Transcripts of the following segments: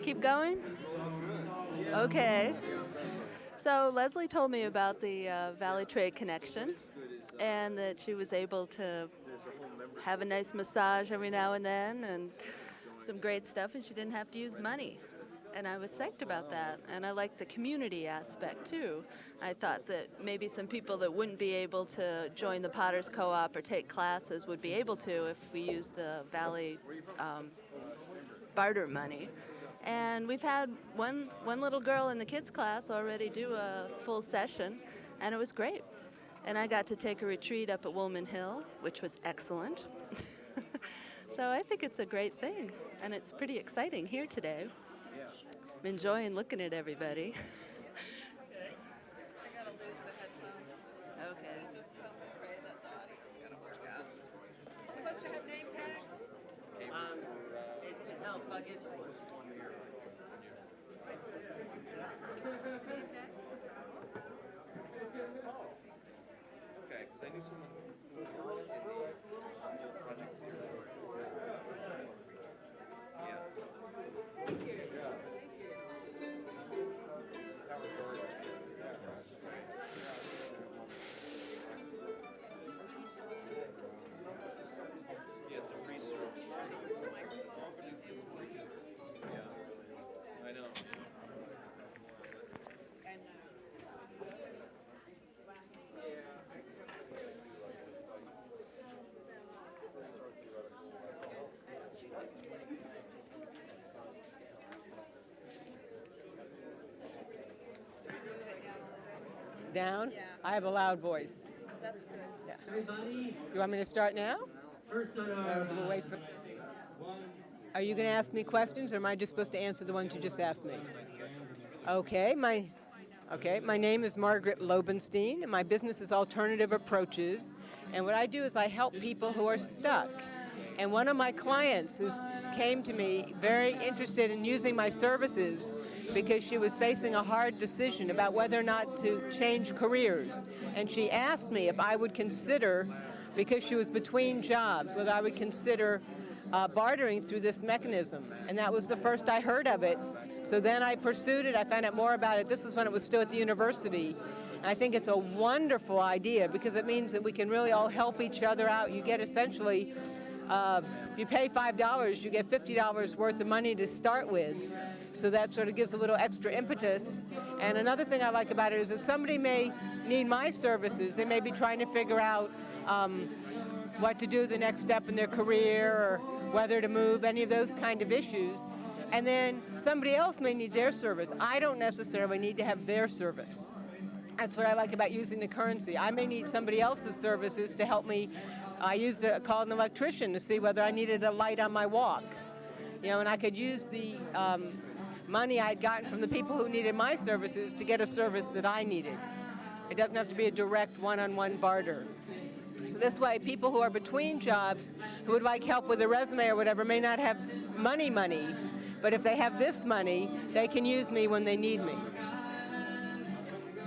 Keep going. Okay. So Leslie told me about the Valley Trade Connection, and that she was able to have a nice massage every now and then, and some great stuff, and she didn't have to use money. And I was psyched about that, and I liked the community aspect too. I thought that maybe some people that wouldn't be able to join the Potters Co-op or take classes would be able to if we used the Valley barter money. And we've had one little girl in the kids class already do a full session, and it was great. And I got to take a retreat up at Woolman Hill, which was excellent. So I think it's a great thing, and it's pretty exciting here today. I'm enjoying looking at everybody. Okay. Down? I have a loud voice. Yeah. You want me to start now? Or we'll wait for... Are you going to ask me questions, or am I just supposed to answer the ones you just asked me? Okay, my name is Margaret Lobenstein, and my business is Alternative Approaches. And what I do is I help people who are stuck. And one of my clients came to me very interested in using my services because she was facing a hard decision about whether or not to change careers. And she asked me if I would consider, because she was between jobs, whether I would consider bartering through this mechanism. And that was the first I heard of it. So then I pursued it. I found out more about it. This was when it was still at the university. And I think it's a wonderful idea because it means that we can really all help each other out. You get essentially, if you pay $5, you get $50 worth of money to start with. So that sort of gives a little extra impetus. And another thing I like about it is that somebody may need my services. They may be trying to figure out what to do the next step in their career, or whether to move, any of those kind of issues. And then somebody else may need their service. I don't necessarily need to have their service. That's what I like about using the currency. I may need somebody else's services to help me. I called an electrician to see whether I needed a light on my walk. And I could use the money I'd gotten from the people who needed my services to get a service that I needed. It doesn't have to be a direct one-on-one barter. So this way, people who are between jobs, who would like help with a resume or whatever, may not have money, but if they have this money, they can use me when they need me.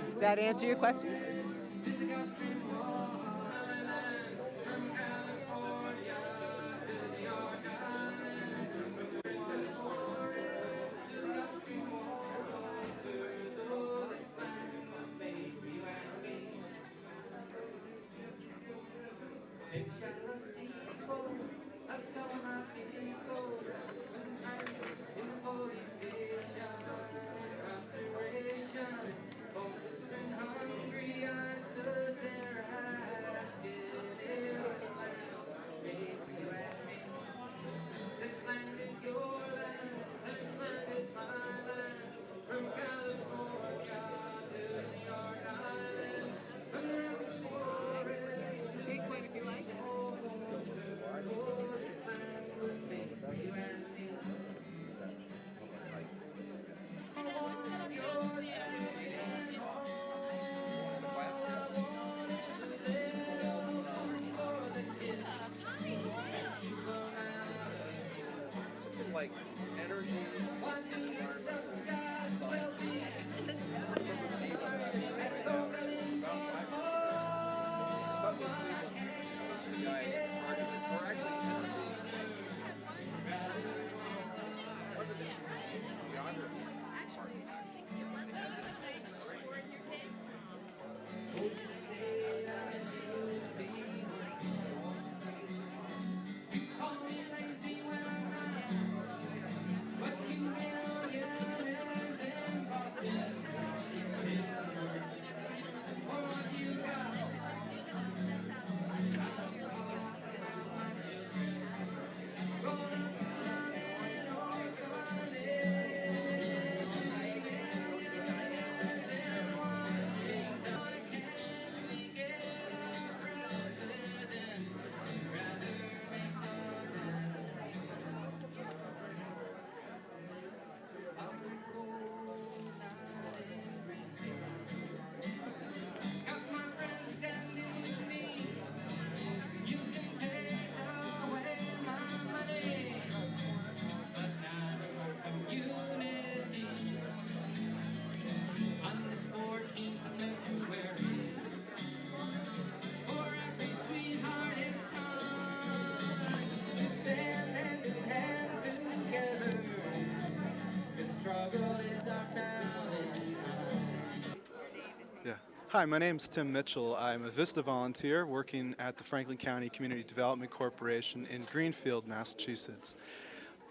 Does that answer your question? Like energy. Correct. Hi, my name's Tim Mitchell. I'm a VISTA volunteer working at the Franklin County Community Development Corporation in Greenfield, Massachusetts.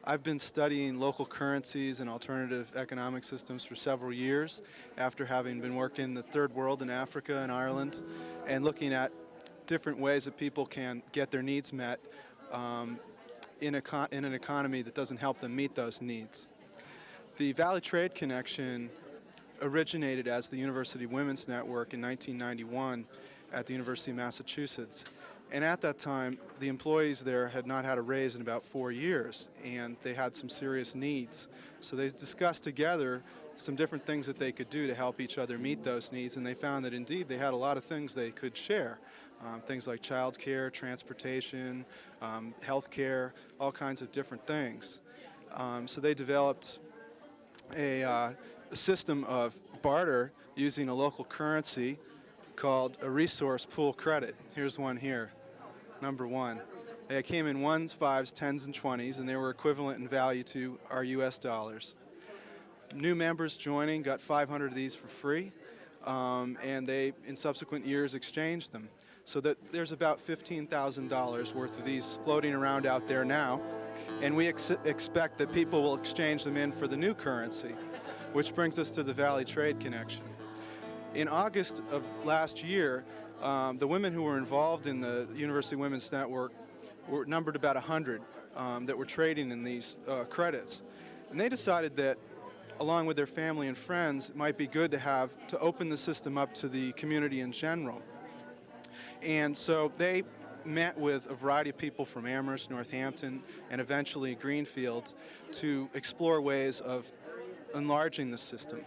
I've been studying local currencies and alternative economic systems for several years after having been working in the third world in Africa and Ireland and looking at different ways that people can get their needs met in an economy that doesn't help them meet those needs. The Valley Trade Connection originated as the University Women's Network in 1991 at the University of Massachusetts. And at that time, the employees there had not had a raise in about 4 years, and they had some serious needs. So they discussed together some different things that they could do to help each other meet those needs, and they found that indeed they had a lot of things they could share. Things like child care, transportation, health care, all kinds of different things. So they developed a system of barter using a local currency called a resource pool credit. Here's one here, number one. They came in 1s, 5s, 10s, and 20s, and they were equivalent in value to our US dollars. New members joining got 500 of these for free, and they, in subsequent years, exchanged them. So that there's about $15,000 worth of these floating around out there now, and we expect that people will exchange them in for the new currency, which brings us to the Valley Trade Connection. In August of last year, the women who were involved in the University Women's Network were numbered about 100 that were trading in these credits. And they decided that, along with their family and friends, it might be good to open the system up to the community in general. And so they met with a variety of people from Amherst, Northampton, and eventually Greenfield to explore ways of enlarging the system.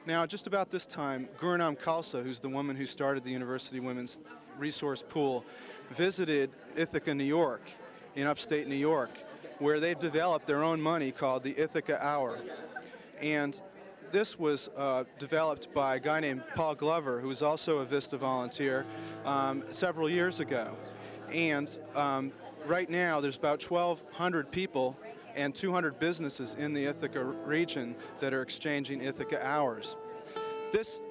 Now, just about this time, Gurnam Khalsa, who's the woman who started the University Women's Resource Pool, visited Ithaca, New York, in upstate New York, where they've developed their own money called the Ithaca Hour. And this was developed by a guy named Paul Glover, who was also a VISTA volunteer, several years ago. And right now, there's about 1,200 people and 200 businesses in the Ithaca region that are exchanging Ithaca hours.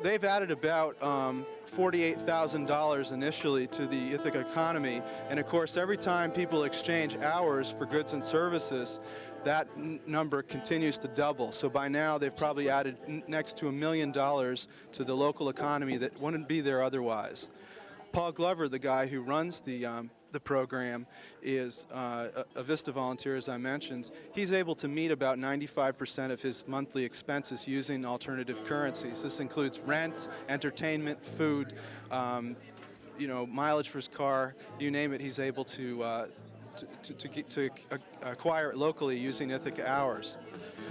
They've added about $48,000 initially to the Ithaca economy, and of course every time people exchange hours for goods and services, that number continues to double. So by now they've probably added next to $1 million to the local economy that wouldn't be there otherwise. Paul Glover, the guy who runs the program, is a VISTA volunteer, as I mentioned. He's able to meet about 95% of his monthly expenses using alternative currencies. This includes rent, entertainment, food, mileage for his car, you name it. He's able to acquire it locally using Ithaca hours.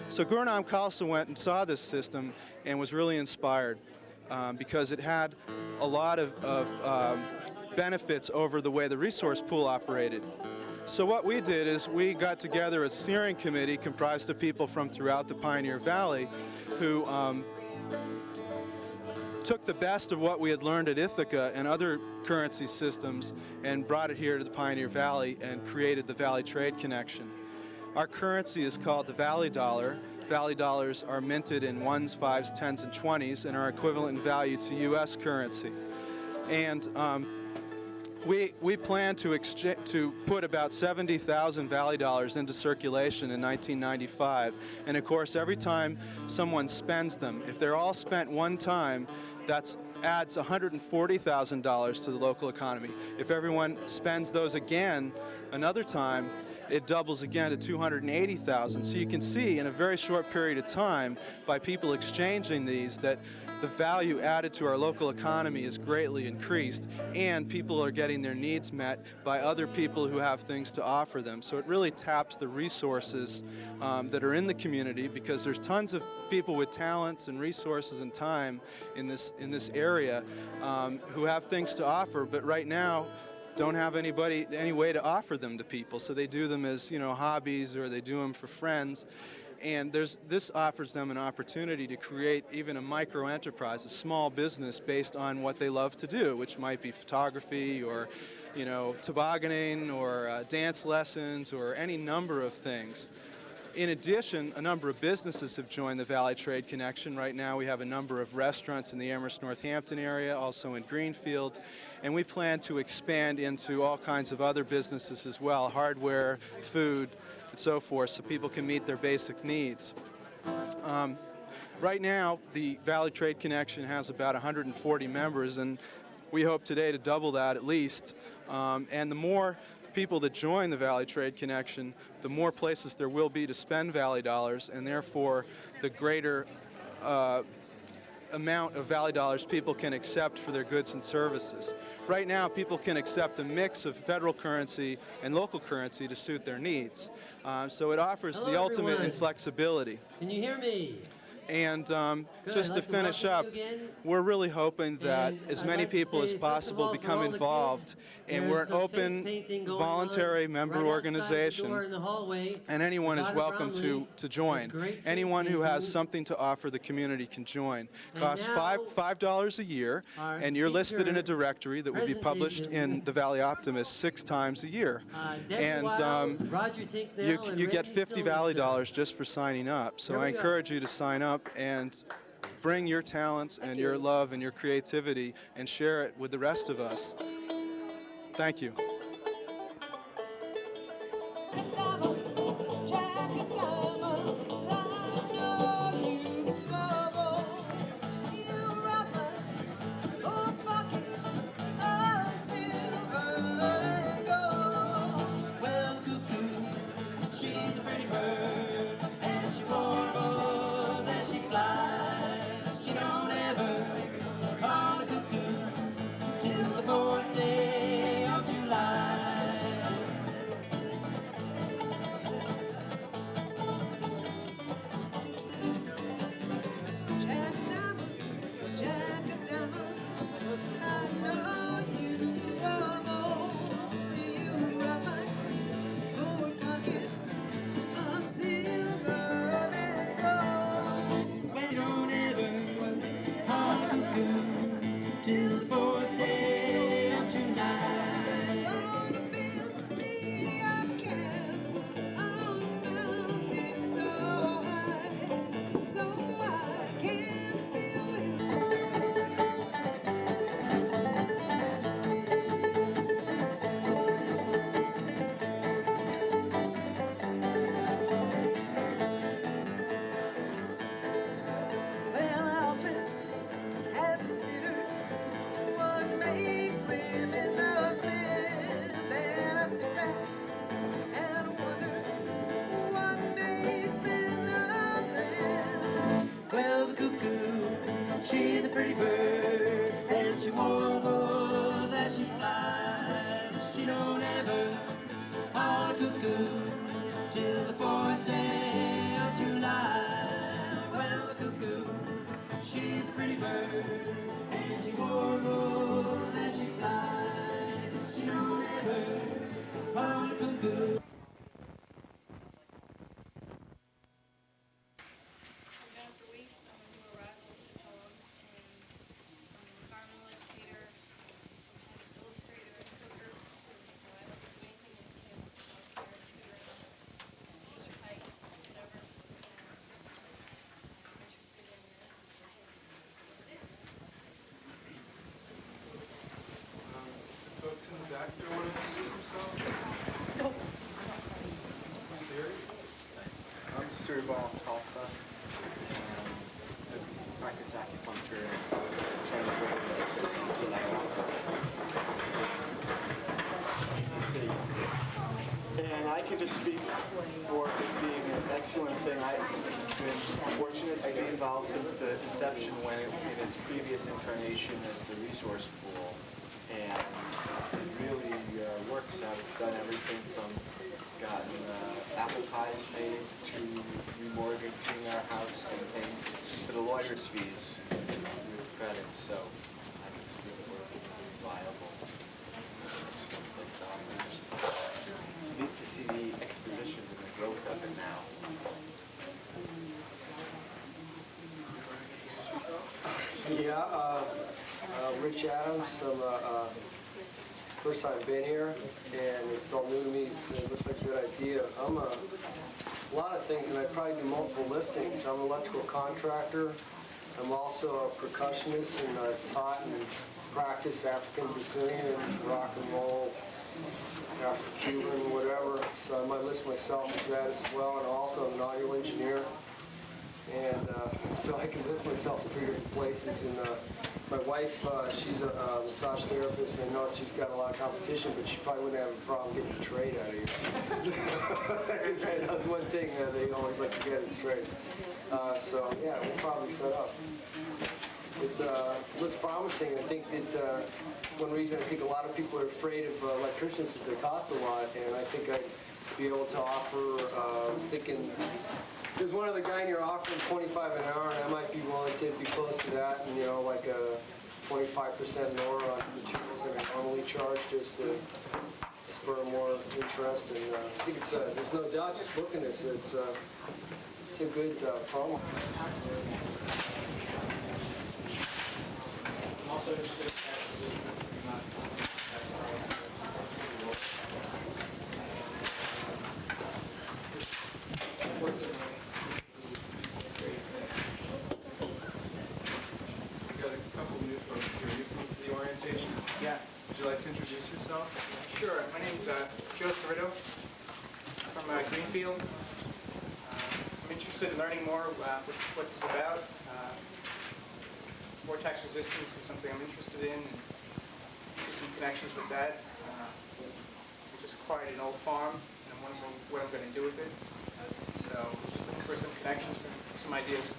So Gurnam Khalsa went and saw this system and was really inspired because it had a lot of benefits over the way the resource pool operated. So what we did is we got together a steering committee comprised of people from throughout the Pioneer Valley who took the best of what we had learned at Ithaca and other currency systems and brought it here to the Pioneer Valley and created the Valley Trade Connection. Our currency is called the Valley Dollar. Valley dollars are minted in 1s, 5s, 10s, and 20s and are equivalent in value to U.S. currency. And we plan to put about 70,000 Valley dollars into circulation in 1995. And of course, every time someone spends them, if they're all spent one time, that adds $140,000 to the local economy. If everyone spends those again another time, it doubles again to $280,000. So you can see in a very short period of time, by people exchanging these, that the value added to our local economy is greatly increased, and people are getting their needs met by other people who have things to offer them. So it really taps the resources that are in the community, because there's tons of people with talents and resources and time in this area who have things to offer, but right now don't have any way to offer them to people. So they do them as hobbies, or they do them for friends. And this offers them an opportunity to create even a micro enterprise, a small business based on what they love to do, which might be photography or tobogganing or dance lessons or any number of things. In addition, a number of businesses have joined the Valley Trade Connection. Right now we have a number of restaurants in the Amherst Northampton area, also in Greenfield, and we plan to expand into all kinds of other businesses as well, hardware, food, and so forth, so people can meet their basic needs. Right now, the Valley Trade Connection has about 140 members, and we hope today to double that at least. And the more people that join the Valley Trade Connection, the more places there will be to spend Valley dollars, and therefore the greater amount of Valley dollars people can accept for their goods and services. Right now, people can accept a mix of federal currency and local currency to suit their needs. So it offers the ultimate in flexibility. Can you hear me? And Good. just I'd to like to finish welcome up, you again. we're really hoping that And as I'd many like to people say, as first of possible all, for become all the involved, kids, and there's we're an the face open, painting going voluntary on member right outside the organization, door in the hallway. and anyone is Dr. welcome Brownlee to join. has great face Anyone who has painting. something to offer the community can join. And Costs now, $5 a year, our and you're listed in a teacher directory that will be published presentation. in the Valley Optimist 6 times a year. Debbie And Wild, Roger Tinknell, and you get Reggie 50 Valley Silverster. dollars just for signing up. So Here I we go. encourage you to sign up and bring your talents and your love and your creativity and share it with the rest of us. Thank you. Well, the cuckoo, she's a pretty bird, and she warbles as she flies. She don't ever call the cuckoo till the 4th day of July. Jack of diamonds, Jack of diamonds, I know you love all you right. Gold pockets of silver and gold. We don't ever call the cuckoo till the 4th day of July. Gonna build me a castle on a mountain so high, so I can see with. Well, Alfred, have considered what makes women love men. Then I sit back and wonder what makes men love them. Well, the cuckoo, she's a pretty bird, and she warbles as she flies. She don't ever call a cuckoo till the 4th day of July. Well, the cuckoo, she's a pretty bird, and she warbles as she flies. She don't ever call a cuckoo. I'm Jennifer Weist. I'm a new arrival to Pelham, and I'm an environmental educator, sometimes illustrator and cooker. So I look at anything as kids out there, tutoring, teacher hikes, whatever. And I'm interested in this because it is. Folks in the back there want to introduce themselves? Siri? I'm Suribal Khalsa, and I practice acupuncture and Chinese medicine in Alaska. And I can just speak for it being an excellent thing. I've been fortunate to be involved since the inception when in its previous incarnation as the resource pool. And it really works out. It's done everything from gotten apple pies made to remortgaging our house and paying for the lawyer's fees with credit. So I think it's really viable. It's neat to see the exposition and the growth of it now. Yeah, Rich Adams. I'm first time been here, and it's all new to me. So it looks like a good idea. I'm a a lot of things, and I probably do multiple listings. I'm an electrical contractor. I'm also a percussionist, and I've taught and practiced African Brazilian, rock and roll, Afro-Cuban, whatever. So I might list myself as that as well, and also I'm an audio engineer. And so I can list myself in 3 different places. And my wife, she's a massage therapist, and I know she's got a lot of competition, but she probably wouldn't have a problem getting a trade out of you. That's one thing they always like to get is trades. So yeah, we'll probably set up. It looks promising. I think that one reason I think a lot of people are afraid of electricians is they cost a lot, and I think I'd be able to offer, I was thinking, there's one other guy and you're offering $25 an hour, and I might be willing to be close to that, and like a 25% lower on materials than I normally charge, just to spur more interest. And I think it's, there's no doubt, just looking at this, it's a good promo. Also interested in tax resistance and not tax fraud. We've got a couple of new folks here. You from the orientation? Yeah, Would you like to introduce yourself? sure. My name's Joe Cerrito from Greenfield. I'm interested in learning more what this is about. Vortex resistance is something I'm interested in, and see some connections with that. We just acquired an old farm, and I'm wondering what I'm going to do with it. So just looking for some connections and some ideas.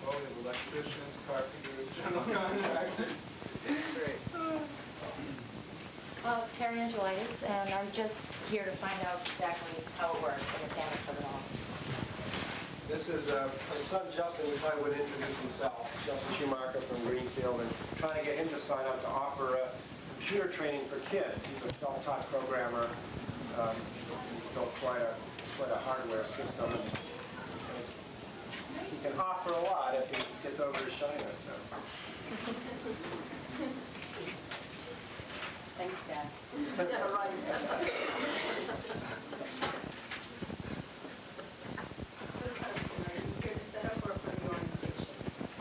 Well, we have electricians, carpenters, general contractors. Great. Well, Terry Angelitis, and I'm just here to find out exactly how it works, the mechanics of it all. This is my son Justin, who probably would introduce himself. Justin Schumacher from Greenfield, and trying to get him to sign up to offer computer training for kids. He's a self-taught programmer. He's built quite a hardware system. And he can offer a lot if he gets over his shyness. So. Thanks, Dad.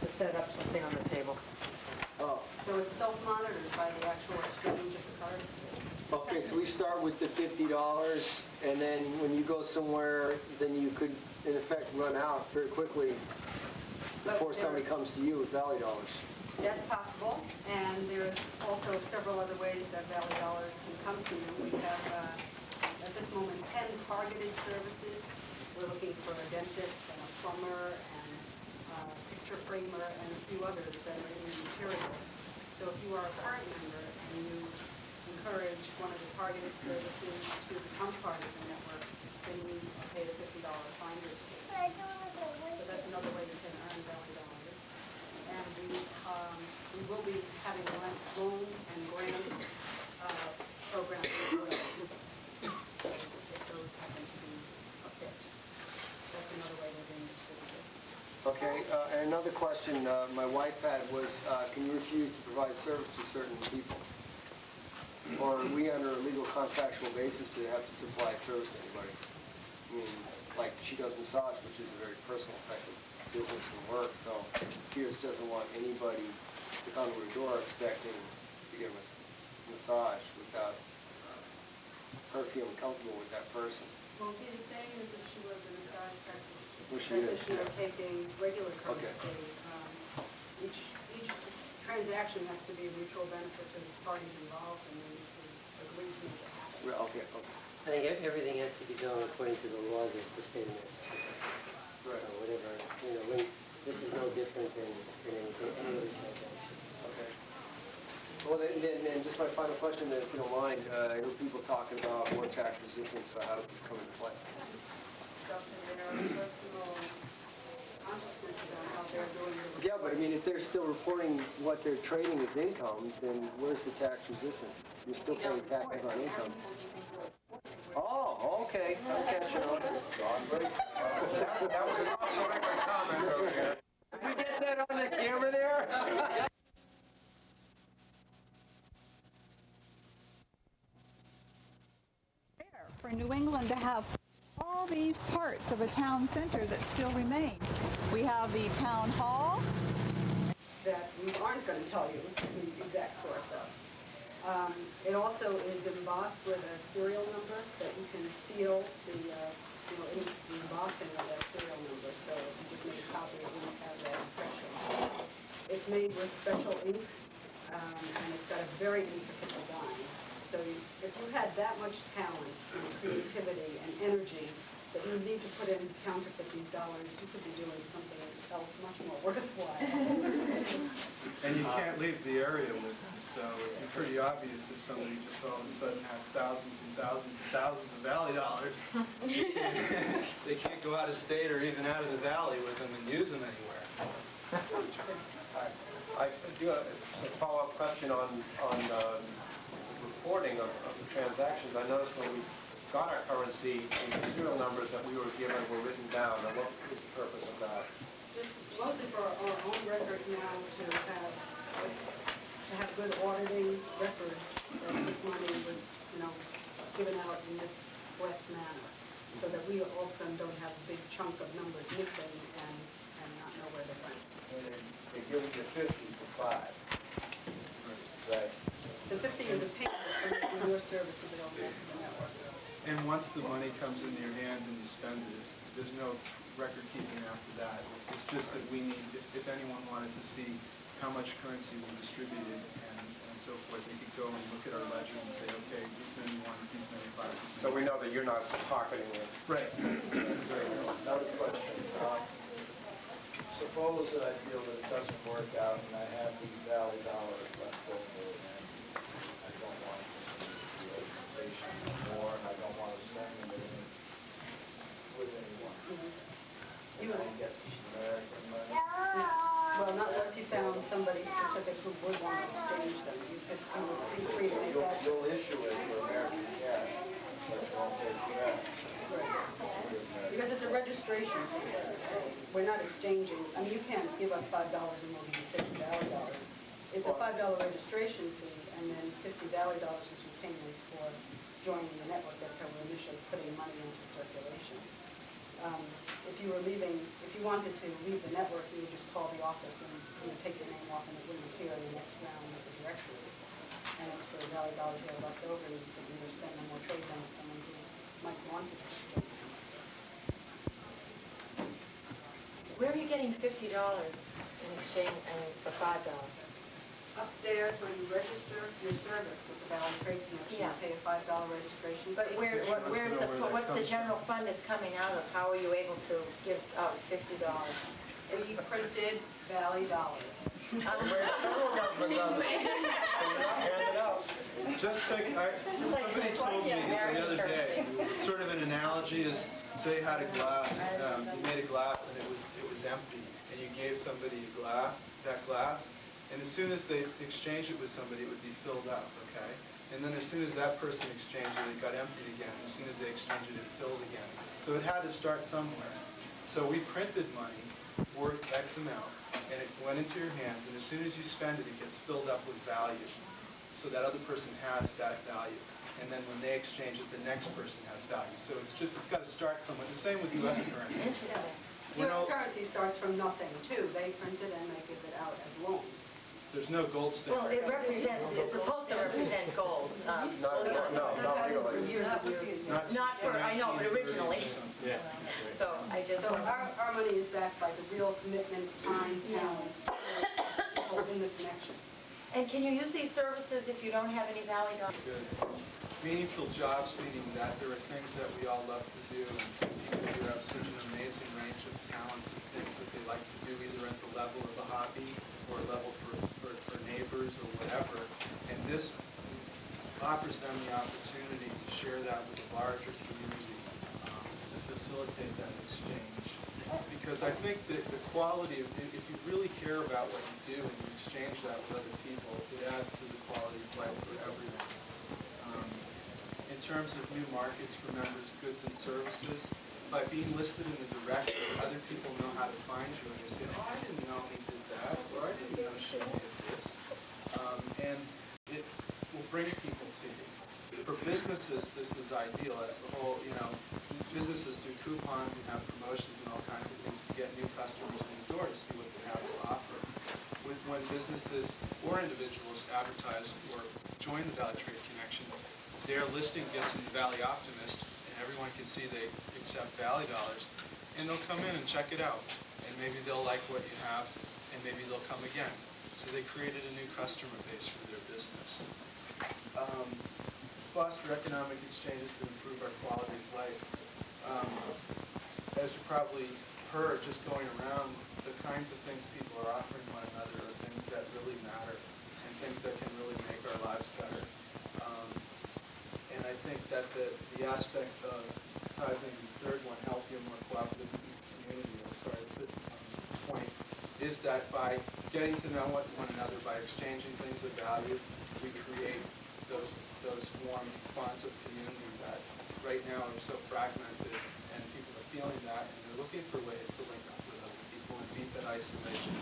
To set up something on the table. Oh, So it's self-monitored by the actual exchange of the cards. okay. So we start with the $50, and then when you go somewhere, then you could, in effect, run out very quickly before somebody comes to you with Valley Dollars. That's possible, and there's also several other ways that Valley Dollars can come to you. We have, at this moment, 10 targeted services. We're looking for a dentist and a plumber and a picture framer and a few others that are in materials. So if you are a current member and you encourage one of the targeted services to become part of the network, then you pay the $50 finder's fee. So that's another way you can earn Valley Dollars. And we will be having a loan and grant program as well. If those happen to be a fit. That's another way they're being distributed. Okay, and another question my wife had was, can you refuse to provide service to certain people? Or are we under a legal contractual basis to have to supply service to anybody? I mean, like she does massage, which is a very personal type of business and work, so she just doesn't want anybody to come to her door expecting to get a massage without her feeling comfortable with that person. Well, it'd be the same as if she was a massage practitioner. Well, she is, yeah. Taking regular Okay. courtesy. Each transaction has to be a mutual benefit to the parties involved, and they agree to make it happen. Well, okay, okay. I think everything has to be done according to the laws of the state of Massachusetts. Right. So whatever, this is no different than anything, any other transaction. Okay. Well, then just my final question, if you don't mind, I hear people talking about more tax resistance, so how does this come into play? So their personal consciousness about how they're doing it. Yeah, but I mean, if they're still reporting what they're trading as income, then where's the tax resistance? You're still paying taxes on income. Oh, okay, I'm catching on. That was an off-the-record comment over here. Did we get that on the camera there? For New England to have all all these parts of a town center that still remain. We have the town hall. That we aren't going to tell you the exact source of. It also is embossed with a serial number that you can feel the embossing of that serial number. So if you just make a copy, it won't have that impression. It's made with special ink, and it's got a very intricate design. So if you had that much talent and creativity and energy that you need to put in to counterfeit these dollars, you could be doing something else much more worthwhile. And you can't leave the area with them, so it'd be pretty obvious if somebody just all of a sudden had thousands and thousands and thousands of Valley dollars. They can't go out of state or even out of the Valley with them and use them anywhere. I do have a follow-up question on the reporting of the transactions. I noticed when we got our currency, the serial numbers that we were given were written down. Now, what is the purpose of that? Just mostly for our own records now to have good auditing records that this money was, given out in this correct manner, so that we all of a sudden don't have a big chunk of numbers missing and not know where they went. And they give you 50 for 5. Right. The 50 is a payment for your service available to the network. And once the money comes into your hands and you spend it, there's no record keeping after that. It's just that we need, if anyone wanted to see how much currency we distributed and so forth, they could go and look at our ledger and say, okay, these many ones, these many fives. So we know that you're not pocketing it. Right. Another question. Suppose that I feel that it doesn't work out and I have these Valley dollars left over and I don't want to do the organization anymore and I don't want to spend them with anyone. You I get this American money. Well, not unless you found somebody specific who would want to exchange them. You would be free to make that. You'll issue it for American cash, but you won't take cash. Because it's a registration fee. We're not exchanging. I mean, you can't give us $5 and we'll give you $50 Valley dollars. It's a $5 registration fee, and then $50 Valley dollars is your payment for joining the network. That's how we're initially putting money into circulation. If you wanted to leave the network, you would just call the office and take your name off, and it wouldn't appear in the next round of the directory. And it's for Valley dollars you have left over, and you can either spend them or trade them with someone who might want to exchange them. Where are you getting $50 in exchange for $5? Upstairs, when you register your service with the Valley Trade Connection, you pay a $5 registration. But what's the general fund it's coming out of? How are you able to give out $50? We printed Valley dollars. Federal government does it. Hand it out. Just think, somebody told me the other day, sort of an analogy is, say you had a glass, you made a glass and it was empty, and you gave somebody that glass, and as soon as they exchanged it with somebody, it would be filled up, okay? And then as soon as that person exchanged it, it got emptied again. As soon as they exchanged it, it filled again. So it had to start somewhere. So we printed money worth X amount, and it went into your hands, and as soon as you spend it, it gets filled up with value. So that other person has that value. And then when they exchange it, the next person has value. So it's got to start somewhere. The same with U.S. currency. Interesting. U.S. currency starts from nothing, too. They print it and they give it out as loans. There's no gold standard. Well, it's supposed to represent gold. Not legally. Years and years and years. Not for, I know, but originally. Yeah. So I just. So our money is backed by the real commitment, time, talent, holding the connection. And can you use these services if you don't have any Valley dollars? Good. Meaningful jobs, meaning that there are things that we all love to do, and people here have such an amazing range of talents and things that they like to do, either at the level of a hobby or a level for neighbors or whatever. And this offers them the opportunity to share that with a larger community, to facilitate that exchange. Because I think that the quality of, if you really care about what you do and you exchange that with other people, it adds to the quality of life for everyone. In terms of new markets for members, goods and services, by being listed in the directory, other people know how to find you, and they say, oh, I didn't know he did that, or I didn't know she did this. And it will bring people to you. For businesses, this is ideal. That's the whole, businesses do coupons and have promotions and all kinds of things to get new customers in the door to see what they have to offer. When businesses or individuals advertise or join the Valley Trade Connection, their listing gets in the Valley Optimist, and everyone can see they accept Valley dollars, and they'll come in and check it out, and maybe they'll like what you have, and maybe they'll come again. So they created a new customer base for their business. Foster economic exchanges to improve our quality of life. As you probably heard, just going around, the kinds of things people are offering one another are things that really matter and things that can really make our lives better. And I think that the aspect of ties into the third one, healthier, more cooperative community, the point, is that by getting to know one another, by exchanging things of value, we create those warm bonds of community that right now are so fragmented, and people are feeling that, and they're looking for ways to link up with other people and beat that isolation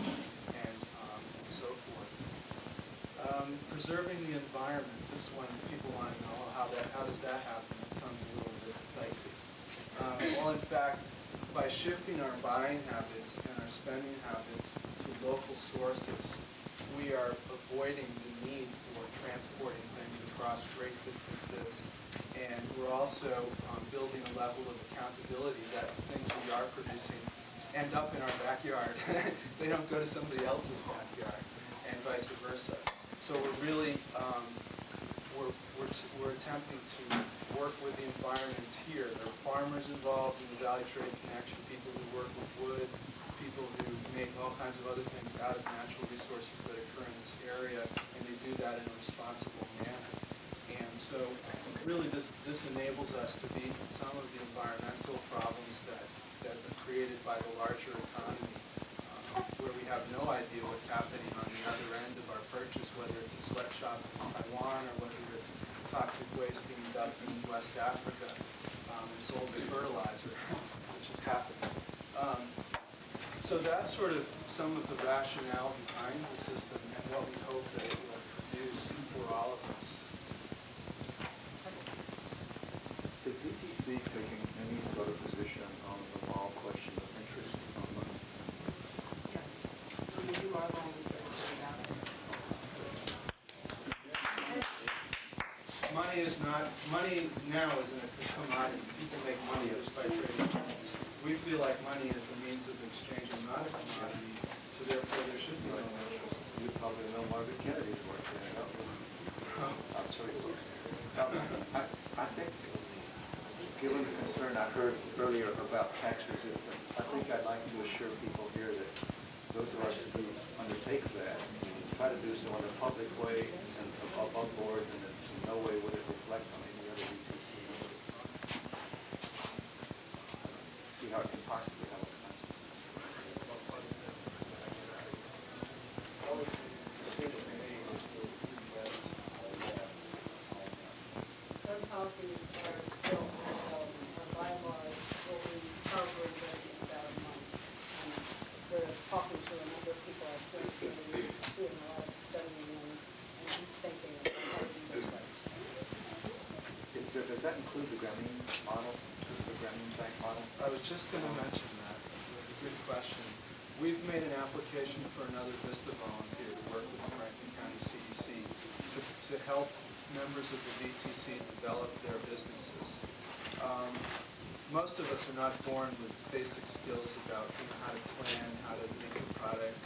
and so forth. Preserving the environment. This one, people want to know how does that happen? It sounds a little bit dicey. Well, in fact, by shifting our buying habits and our spending habits to local sources, we are avoiding the need for transporting things across great distances, and we're also building a level of accountability that things we are producing end up in our backyard. They don't go to somebody else's backyard, and vice versa. So we're really we're attempting to work with the environment here. There are farmers involved in the Valley Trade Connection, people who work with wood, people who make all kinds of other things out of natural resources that occur in this area, and they do that in a responsible manner. And so really this enables us to beat some of the environmental problems that are created by the larger economy, where we have no idea what's happening on the other end of our purchase, whether it's a sweatshop in Taiwan or whether it's toxic waste being dumped in West Africa and sold as fertilizer, which is happening. So that's sort of some of the rationale behind the system and what we hope that it will produce for all of us. Is ETC taking any sort of position on the moral question of interest on money? Yes. We do our loans that are about it. Money now isn't a commodity. People make money just by trading. We feel like money is a means of exchange and not a commodity, so therefore there should be no interest. You probably know Margaret Kennedy's work there. I'm sorry. I think, given the concern I heard earlier about tax resistance, I think I'd like to assure people here that those of us who undertake that try to do so in a public way and above board, and in no way would it reflect on any other ETC. See how it can possibly have a Those policies are still in development. Our bylaws will be probably ready in about a month. And we're talking to a number of people at the community, doing a lot of studying and thinking about how to do this right. Does that include the Grameen model, the Grameen Bank model? I was just going to mention that. It's a good question. We've made an application for another VISTA volunteer to work with the Franklin County CEC to help members of the VTC develop their businesses. Most of us are not born with basic skills about how to plan, how to make a product,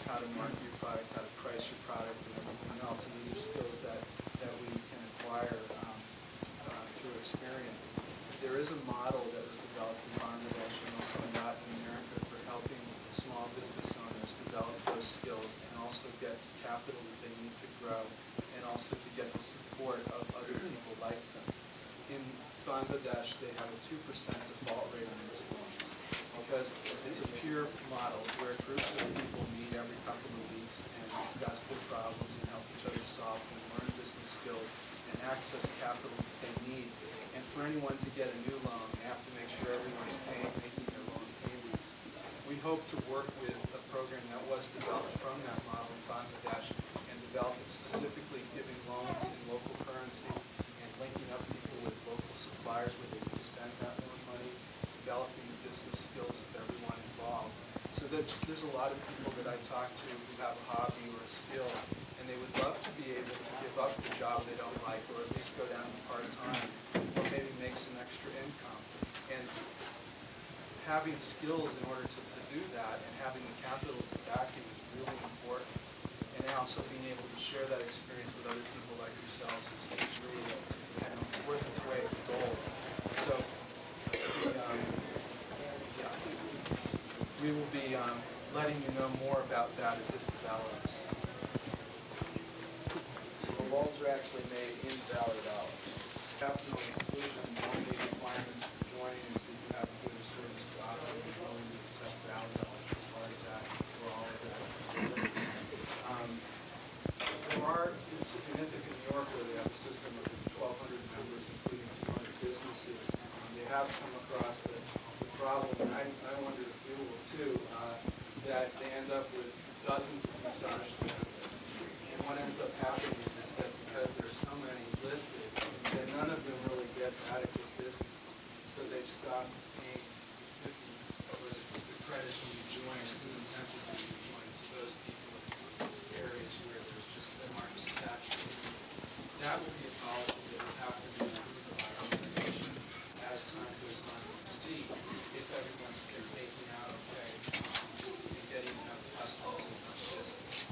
how to market your product, how to price your product, and everything else. And these are skills that we can acquire through experience. There is a model that was developed in Bangladesh and also in Latin America for helping small business owners develop those skills and also get the capital that they need to grow, and also to get the support of other people like them. In Bangladesh, they have a 2% default rate on those loans because it's a peer model where groups of people meet every couple of weeks and discuss their problems and help each other solve them, learn business skills, and access capital that they need. And for anyone to get a new loan, they have to make sure everyone's making their loan payments. We hope to work with a program that was developed from that model in Bangladesh and develop it specifically giving loans in local currency and linking up people with local suppliers where they can spend that more money, developing the business skills of everyone involved. So that there's a lot of people that I talk to who have a hobby or a skill, and they would love to be able to give up the job they don't like, or at least go down to part-time, or maybe make some extra income. And having skills in order to do that, and having the capital to back it is really important. And then also being able to share that experience with other people like yourselves is really worth its weight in gold. So we will be letting you know more about that as it develops. So the loans are actually made in Valley dollars. Capital exclusion, one of the requirements for joining is that you have a good service to operate and willing to accept Valley dollars as part of that for all of that. There are, it's significant in New York where they have a system of 1,200 members, including 200 businesses. They have come across the problem, and I wonder if you will too, that they end up with dozens of massage therapists. And what ends up happening is that because there are so many listed, that none of them really get adequate business. So they've stopped paying 50 or the credit when you join as an incentive when you join to those people in areas where there's just the market is saturated. That will be a policy that will have to be improved by our organization as time goes on to see if everyone's taking out okay and getting enough customers and enough business.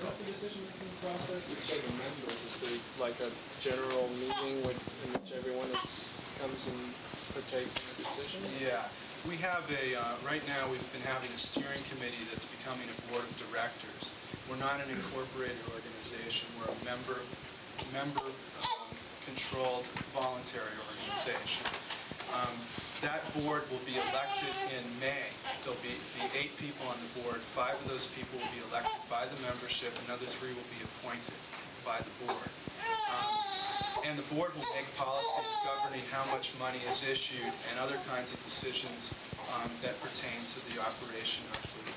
What's the decision-making process? You say the members, is there like a general meeting in which everyone comes and partakes in the decision? Yeah. We have right now we've been having a steering committee that's becoming a board of directors. We're not an incorporated organization. We're a member-controlled voluntary organization. That board will be elected in May. There'll be 8 people on the board. 5 of those people will be elected by the membership. Another 3 will be appointed by the board. And the board will make policies governing how much money is issued and other kinds of decisions that pertain to the operation of the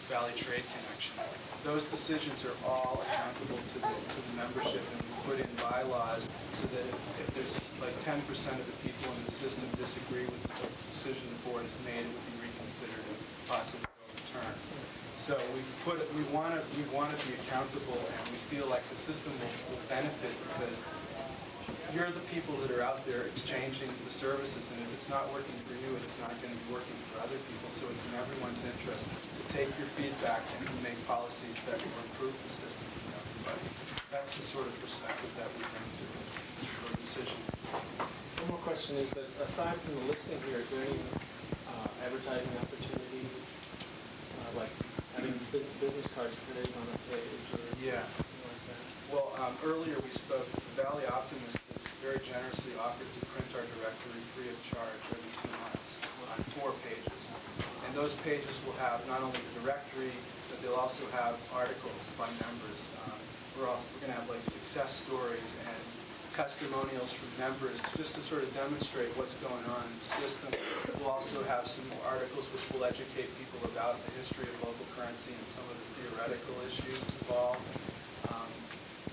Valley Trade Connection. Those decisions are all accountable to the membership, and we put in bylaws so that if there's like 10% of the people in the system disagree with the decision the board has made, it would be reconsidered and possibly overturned. So we want to be accountable, and we feel like the system will benefit because you're the people that are out there exchanging the services, and if it's not working for you, it's not going to be working for other people. So it's in everyone's interest to take your feedback and to make policies that will improve the system for everybody. That's the sort of perspective that we bring to the decision. One more question is that aside from the listing here, is there any advertising opportunity, like having business cards printed on a page or something like that? Well, earlier we spoke, the Valley Optimist has very generously offered to print our directory free of charge every 2 months on 4 pages. And those pages will have not only the directory, but they'll also have articles by members. We're going to have like success stories and testimonials from members just to sort of demonstrate what's going on in the system. We'll also have some articles which will educate people about the history of local currency and some of the theoretical issues involved.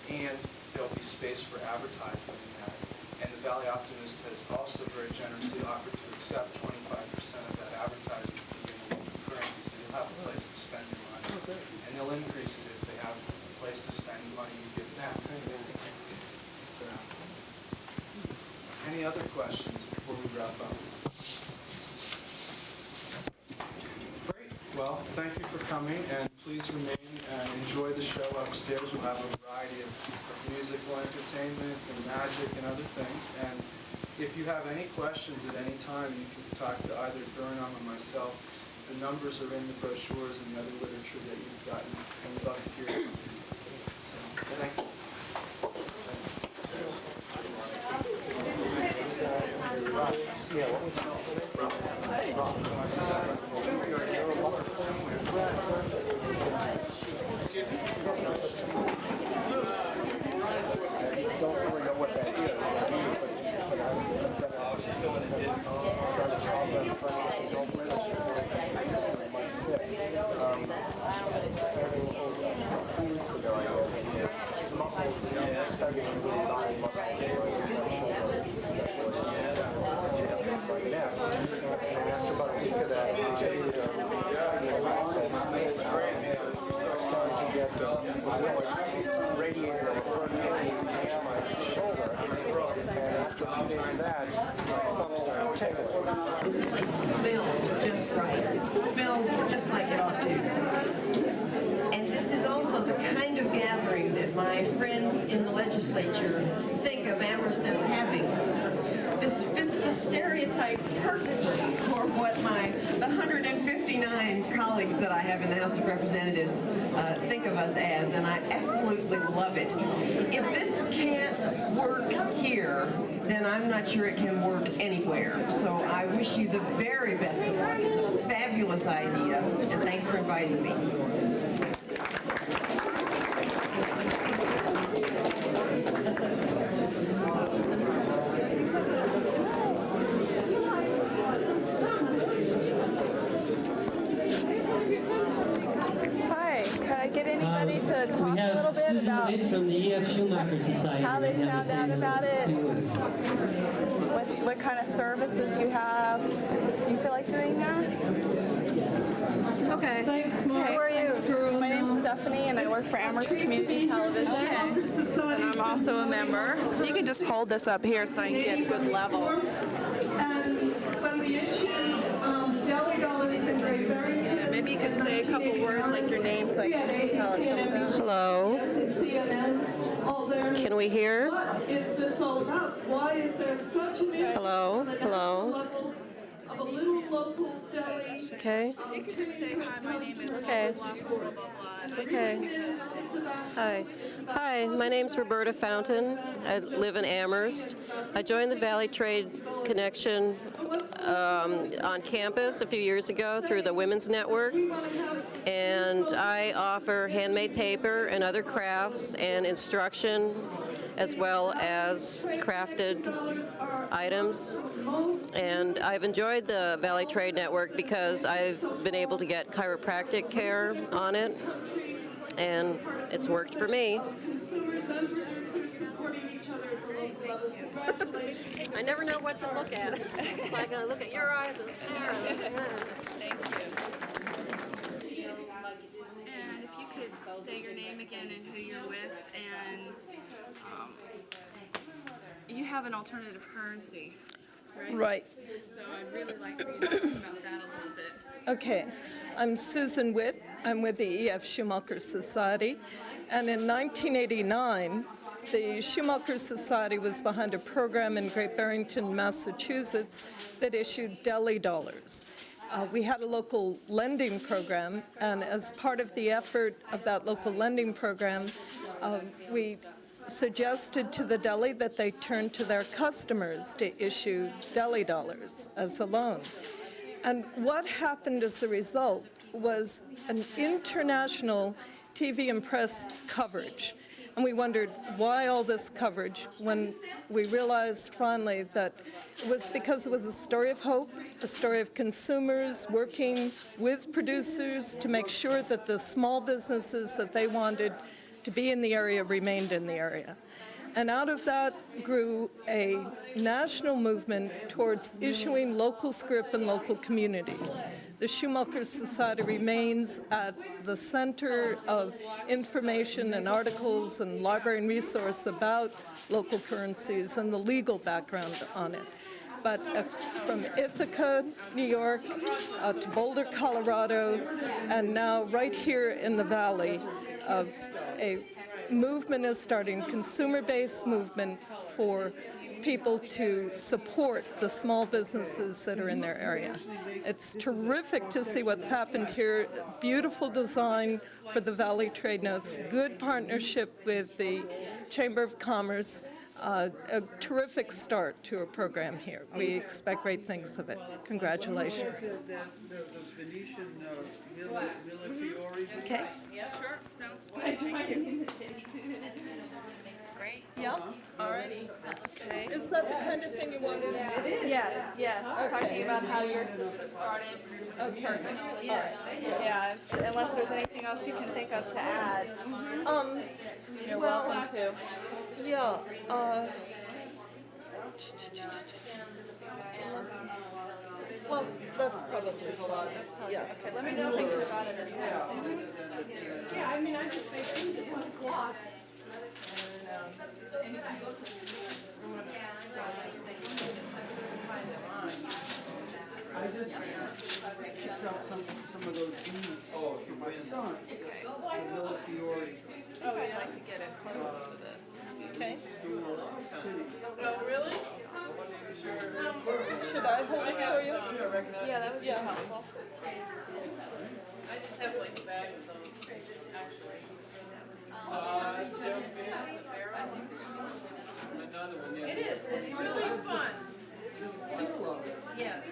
And there'll be space for advertising in that. And the Valley Optimist has also very generously offered to accept 25% of that advertising for the local currency, so you'll have a place to spend your money. And they'll increase it if they have a place to spend the money you give them. So, any other questions before we wrap up? Great. Well, thank you for coming, and please remain and enjoy the show upstairs. We'll have a variety of musical entertainment and magic and other things. And if you have any questions at any time, you can talk to either Burnham or myself. The numbers are in the brochures and the other literature that you've gotten, and we'd love to hear from you. So, thank you. Yeah, This place smells just right. Smells just like it ought to. And this is also the kind of gathering that my friends in the legislature think of Amherst as having. This fits the stereotype perfectly for what the 159 colleagues that I have in the House of Representatives think of us as, and I absolutely love it. If this can't work here, then I'm not sure it can work anywhere. So I wish you the very best of luck. It's a fabulous idea, and thanks for inviting me. Get anybody to talk a little bit Susan about Witt from the E.F. Schumacher Society. how they found out about it, Few words. what kind of services you have. You feel like doing that? Okay. Thanks, Mark. Who are you? My name's Stephanie, and I work for Amherst Community Television, and I'm also a member. You can just hold this up here so I can get a good level. And when we issued Deli Dollars in Great Barrington, maybe you could say a couple words like your name so I can see how it comes out. Hello. Can we hear? What is this all about? Why is there such an interest Hello? on the Hello? national level of a little local deli? Okay. You could just say, hi, my name is Okay. blah, blah, blah, blah, blah. Okay. Hi. Hi, my name's Roberta Fountain. I live in Amherst. I joined the Valley Trade Connection on campus a few years ago through the Women's Network. And I offer handmade paper and other crafts and instruction as well as crafted items. And I've enjoyed the Valley Trade Network because I've been able to get chiropractic care on it, and it's worked for me. I never know what to look at. If I'm going to look at your eyes and And if you could say your name again and who you're with, and you have an alternative currency, right? Right. So I'd really like for you to talk about that a little bit. Okay, I'm Susan Witt. I'm with the E.F. Schumacher Society. And in 1989, the Schumacher Society was behind a program in Great Barrington, Massachusetts that issued Deli Dollars. We had a local lending program, and as part of the effort of that local lending program, we suggested to the deli that they turn to their customers to issue Deli Dollars as a loan. And what happened as a result was an international TV and press coverage. And we wondered why all this coverage when we realized finally that it was because it was a story of hope, a story of consumers working with producers to make sure that the small businesses that they wanted to be in the area remained in the area. And out of that grew a national movement towards issuing local script in local communities. The Schumacher Society remains at the center of information and articles and library and resource about local currencies and the legal background on it. But from Ithaca, New York, to Boulder, Colorado, and now right here in the Valley, a movement is starting, consumer-based movement for people to support the small businesses that are in their area. It's terrific to see what's happened here. Beautiful design for the Valley Trade Notes, good partnership with the Chamber of Commerce, a terrific start to a program here. We expect great things of it. Congratulations. The Venetian Millefiori. Okay. Yeah, sure. Sounds good. Thank you. Great. Yeah, alrighty. Okay. Is that the kind of thing you wanted? Yes, yes. Okay. Talking about how your system started. Okay. Perfect. Yeah, unless there's anything else you can think of to add. You're welcome to. Yeah. Well, that's probably a lot. Yeah. Okay, let me just take a shot of this now. Yeah, I mean, I just think 1 o'clock. I just picked up some of those beans for my son. Oh, I'd like to get a close up of this. Okay. Oh, really? Should I hold it for you? Yeah, that would be Yeah. helpful. I just have like a bag of those, actually. It is, it's really fun. Yes.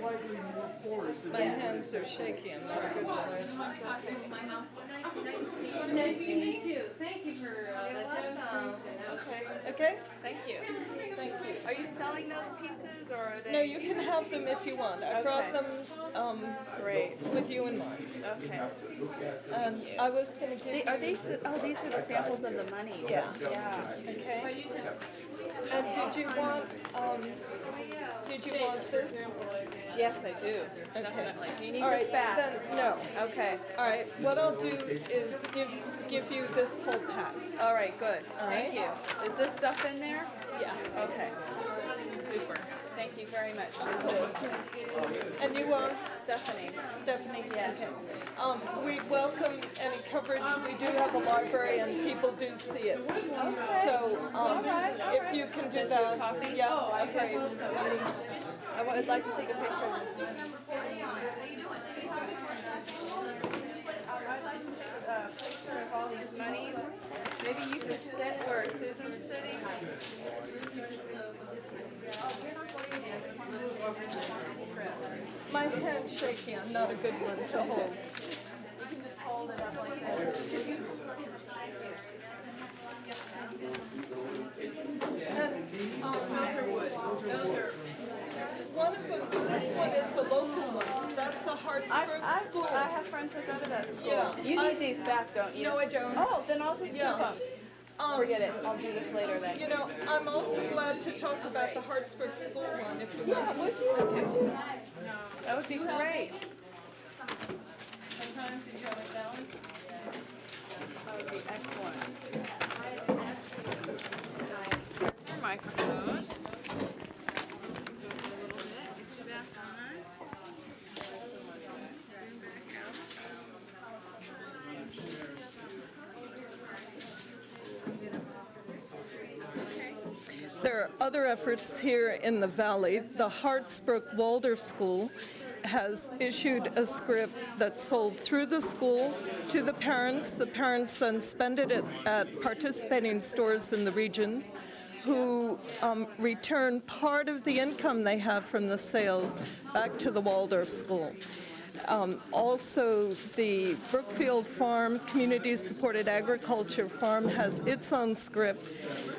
Slightly more porous than My hands are shaky. I'm not a good one. Nice to meet you. Thank you for that demonstration. Okay. Okay? Thank you. Thank you. Are you selling those pieces or are they? No, you can have them if you want. I brought them Great. with you in mind. Okay. And I was going to give Are these? Oh, these are the samples of the money. Yeah. Yeah. Okay. And did you want this? Yes, I do. Definitely. Do you need All right, this back? then, no. Okay. All right, what I'll do is give you this whole pack. All right. Good. All Thank right. you. Is this stuff in there? Yeah. Okay. Super. Thank you very much. Who's this? And you are? Stephanie. Stephanie? Yes. Okay. We welcome any coverage. We do have a library and people do see it. Okay. So if you can do that. Copy? Yeah. Oh, okay. I would like to take a picture of this. I'd like to take a picture of all these monies. Maybe you could sit where Susan's sitting. My hand's shaky. I'm not a good one to hold. You can just hold it up like this. One of them, this one is the local one. That's the Hartsburg School. I have friends that go to that school. Yeah. You need these back, don't you? No, I don't. Oh, then I'll just keep them. Forget it. I'll do this later then. You know, I'm also glad to talk about the Hartsburg School one if you Yeah, want. would you? Would you? That would be great. Sometimes did you have a challenge? That would be excellent. Here's your microphone. There are other efforts here in the valley. The Hartsbrook Waldorf School has issued a script that's sold through the school to the parents. The parents then spend it at participating stores in the regions who return part of the income they have from the sales back to the Waldorf School. Also, the Brookfield Farm, community-supported agriculture farm, has its own script,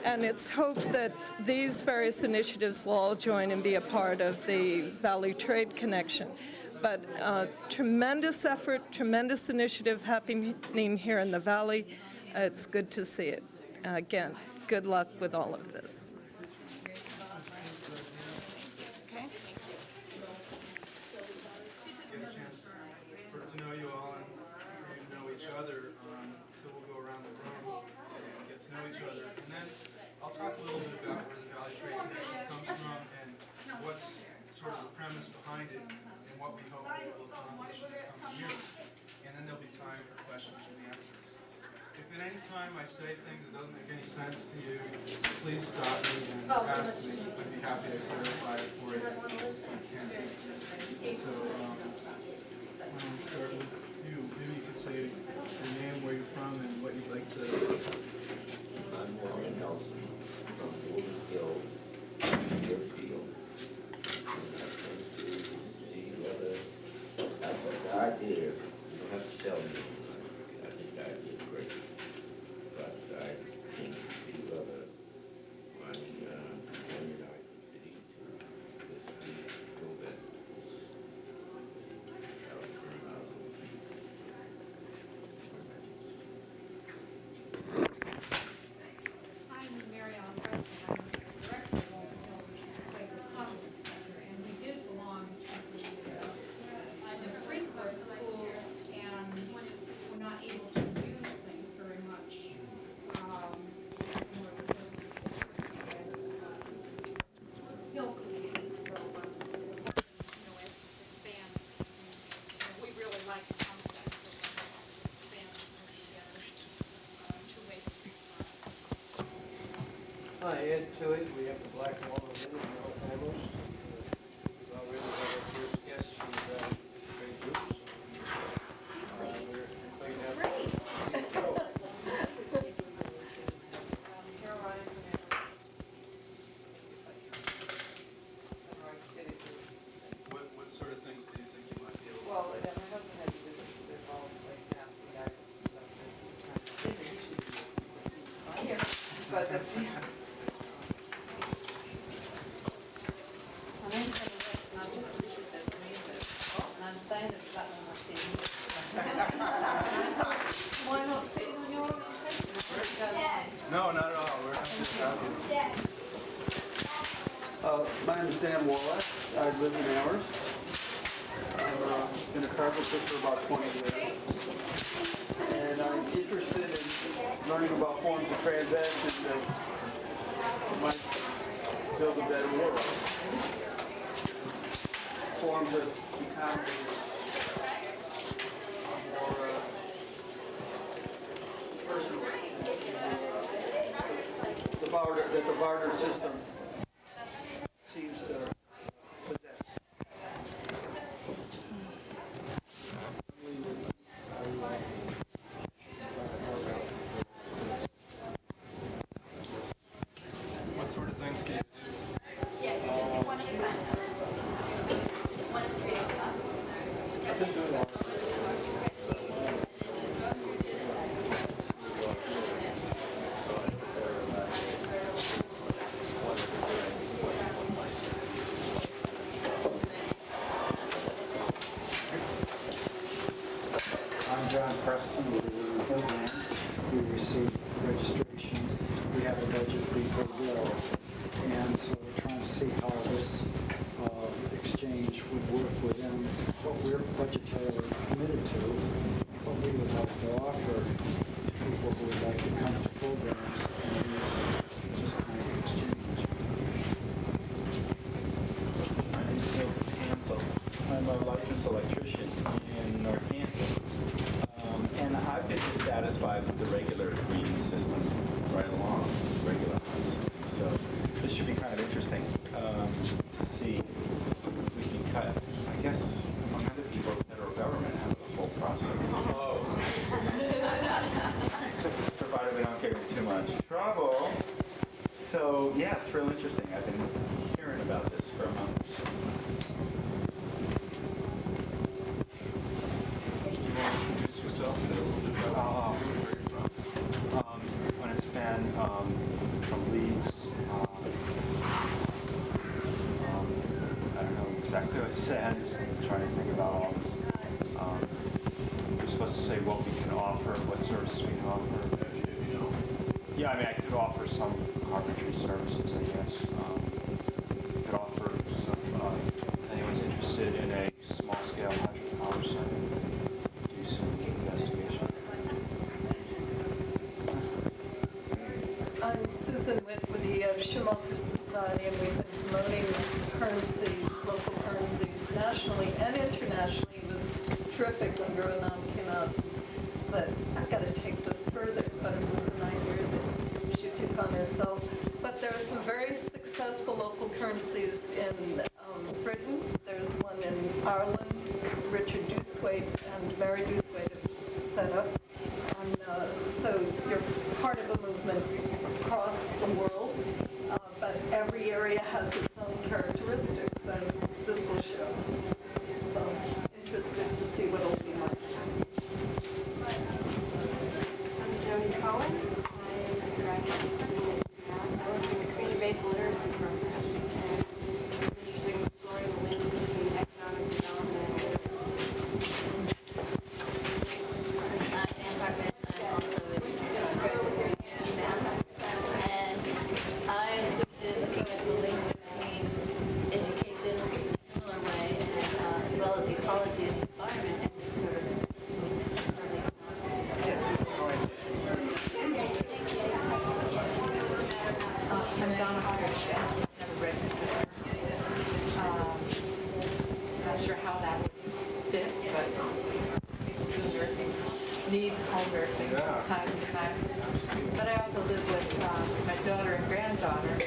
and it's hoped that these various initiatives will all join and be a part of the Valley Trade Connection. But tremendous effort, tremendous initiative happening here in the Valley. It's good to see it. Again, good luck with all of this. To know you all and for you to know each other, so we'll go around the room and get to know each other. And then I'll talk a little bit about where the Valley Trade Connection comes from and what's sort of the premise behind it and what we hope it will accomplish in the coming year. And then there'll be time for questions and answers. If at any time I say things that doesn't make any sense to you, please stop me and ask me. I'd be happy to clarify it for you if I can. So, I'm going to start with you. Maybe you could say your name, where you're from, and what you'd like to... I'm Warren Nelson from Golden Hill, Deerfield. I came to see whether the idea, you don't have to tell me, I think the idea is great, but I came to see whether my United City to go back to get to it. We have the black walnut in and all panels. We already have our first guest. She's great groups. We're going to have What sort of things do you think you might be able to Well, my husband has a business that involves like maps and diagrams and stuff. And usually do this, of course, he's not here. But that's, yeah. My name's Heather West, and I'm just visited this meeting, and I'm staying at Platinum Martini. Why not sitting on your orientation? No, not at all. We're not My name is Dan Wallace. I live in Amherst. I've been a carpenter for about 20 years. And I'm interested in learning about forms of transaction that might build a better world. Forms of economy more personal. The barter system seems to possess. What sort of things can you do? I've been doing a lot of I'm John Preston with the Women Program. We receive registrations. We have a budget for bills. And so we're trying to see how this exchange would work within what we're budgetarily committed to, what we would like to offer to people who would like to come to programs and use this kind of exchange. My name is Neil Hansel. I'm a licensed electrician in Northampton. And I've been dissatisfied with the regular green system right along, regular system. So this should be kind of interesting to see if we can cut, I guess, among other people, the federal government out of the whole process. Oh. Provided we don't get into too much trouble. So yeah, it's real interesting. I've been hearing about this for a month or so. When it's been from Leeds, I don't know exactly what it said, just trying to think about all this. We're supposed to say what we can offer, what services we can offer. Yeah, I mean, I could offer some carpentry services, I guess. Could offer some, anyone's interested in a small-scale hydropower site, do some investigation. I'm Susan Witt with the Schumulker Society, and we've been promoting currencies, local currencies, nationally and internationally. It was terrific when Gururam came out and said, I've got to take this further, but it was an idea that she took on herself. But there are some very successful local currencies in Britain. There's one in Ireland, Richard Doothwaite and Mary Doothwaite have set up. And so you're part of a movement across the world, but every area has its own characteristics, as this will show. So interested to see what it'll be like. I'm Jody Cohen. I'm a graduate student in community-based literacy programs. And I'm interested in exploring the link between economic development and literacy. I'm Ann Parkman. I'm also a graduate student at UMass. And I'm interested in looking at the links between education in a similar way, and as well as ecology and the environment in this sort of I'm Donna Hardwick. Never registered. Not sure how that would fit, but people do nursing, need home nursing from time to time. But I also live with my daughter and granddaughter,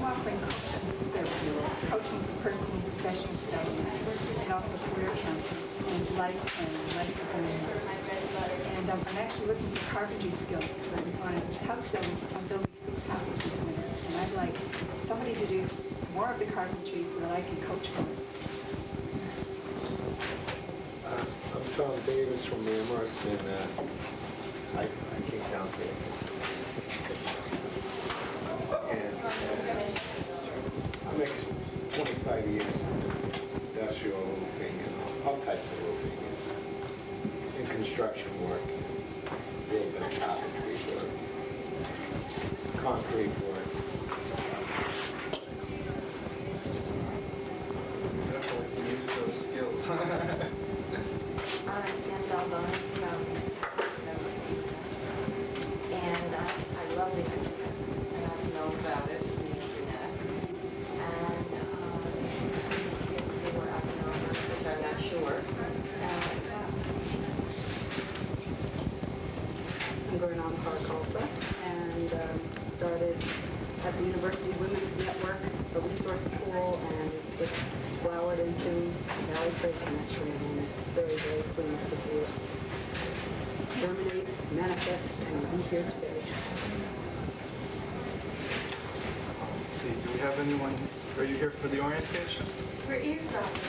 I'm offering coaching services, coaching for personal and professional development, and also career counseling and life planning, life design. And I'm actually looking for carpentry skills because I'm on a house building. I'm building 6 houses this winter, and I'd like somebody to do more of the carpentry so that I can coach for it. I'm Tom Davis from Amherst, and I came down here. And I make 25 years in industrial roofing and all types of roofing and construction work, a little bit of carpentry work, concrete work. Definitely use those skills. I'm Ann Balboni from and I love the internet, and I know about it from the internet. And they were economic, which I'm not sure. I'm Gurnam Karakalsa, and started at the University Women's Network, a resource pool, and it's just flowered into Valley Trade Connection, and I'm very, very pleased to see it germinate, manifest, and be here today. Let's see, do we have anyone, are you here for the orientation? We're eavesdropping.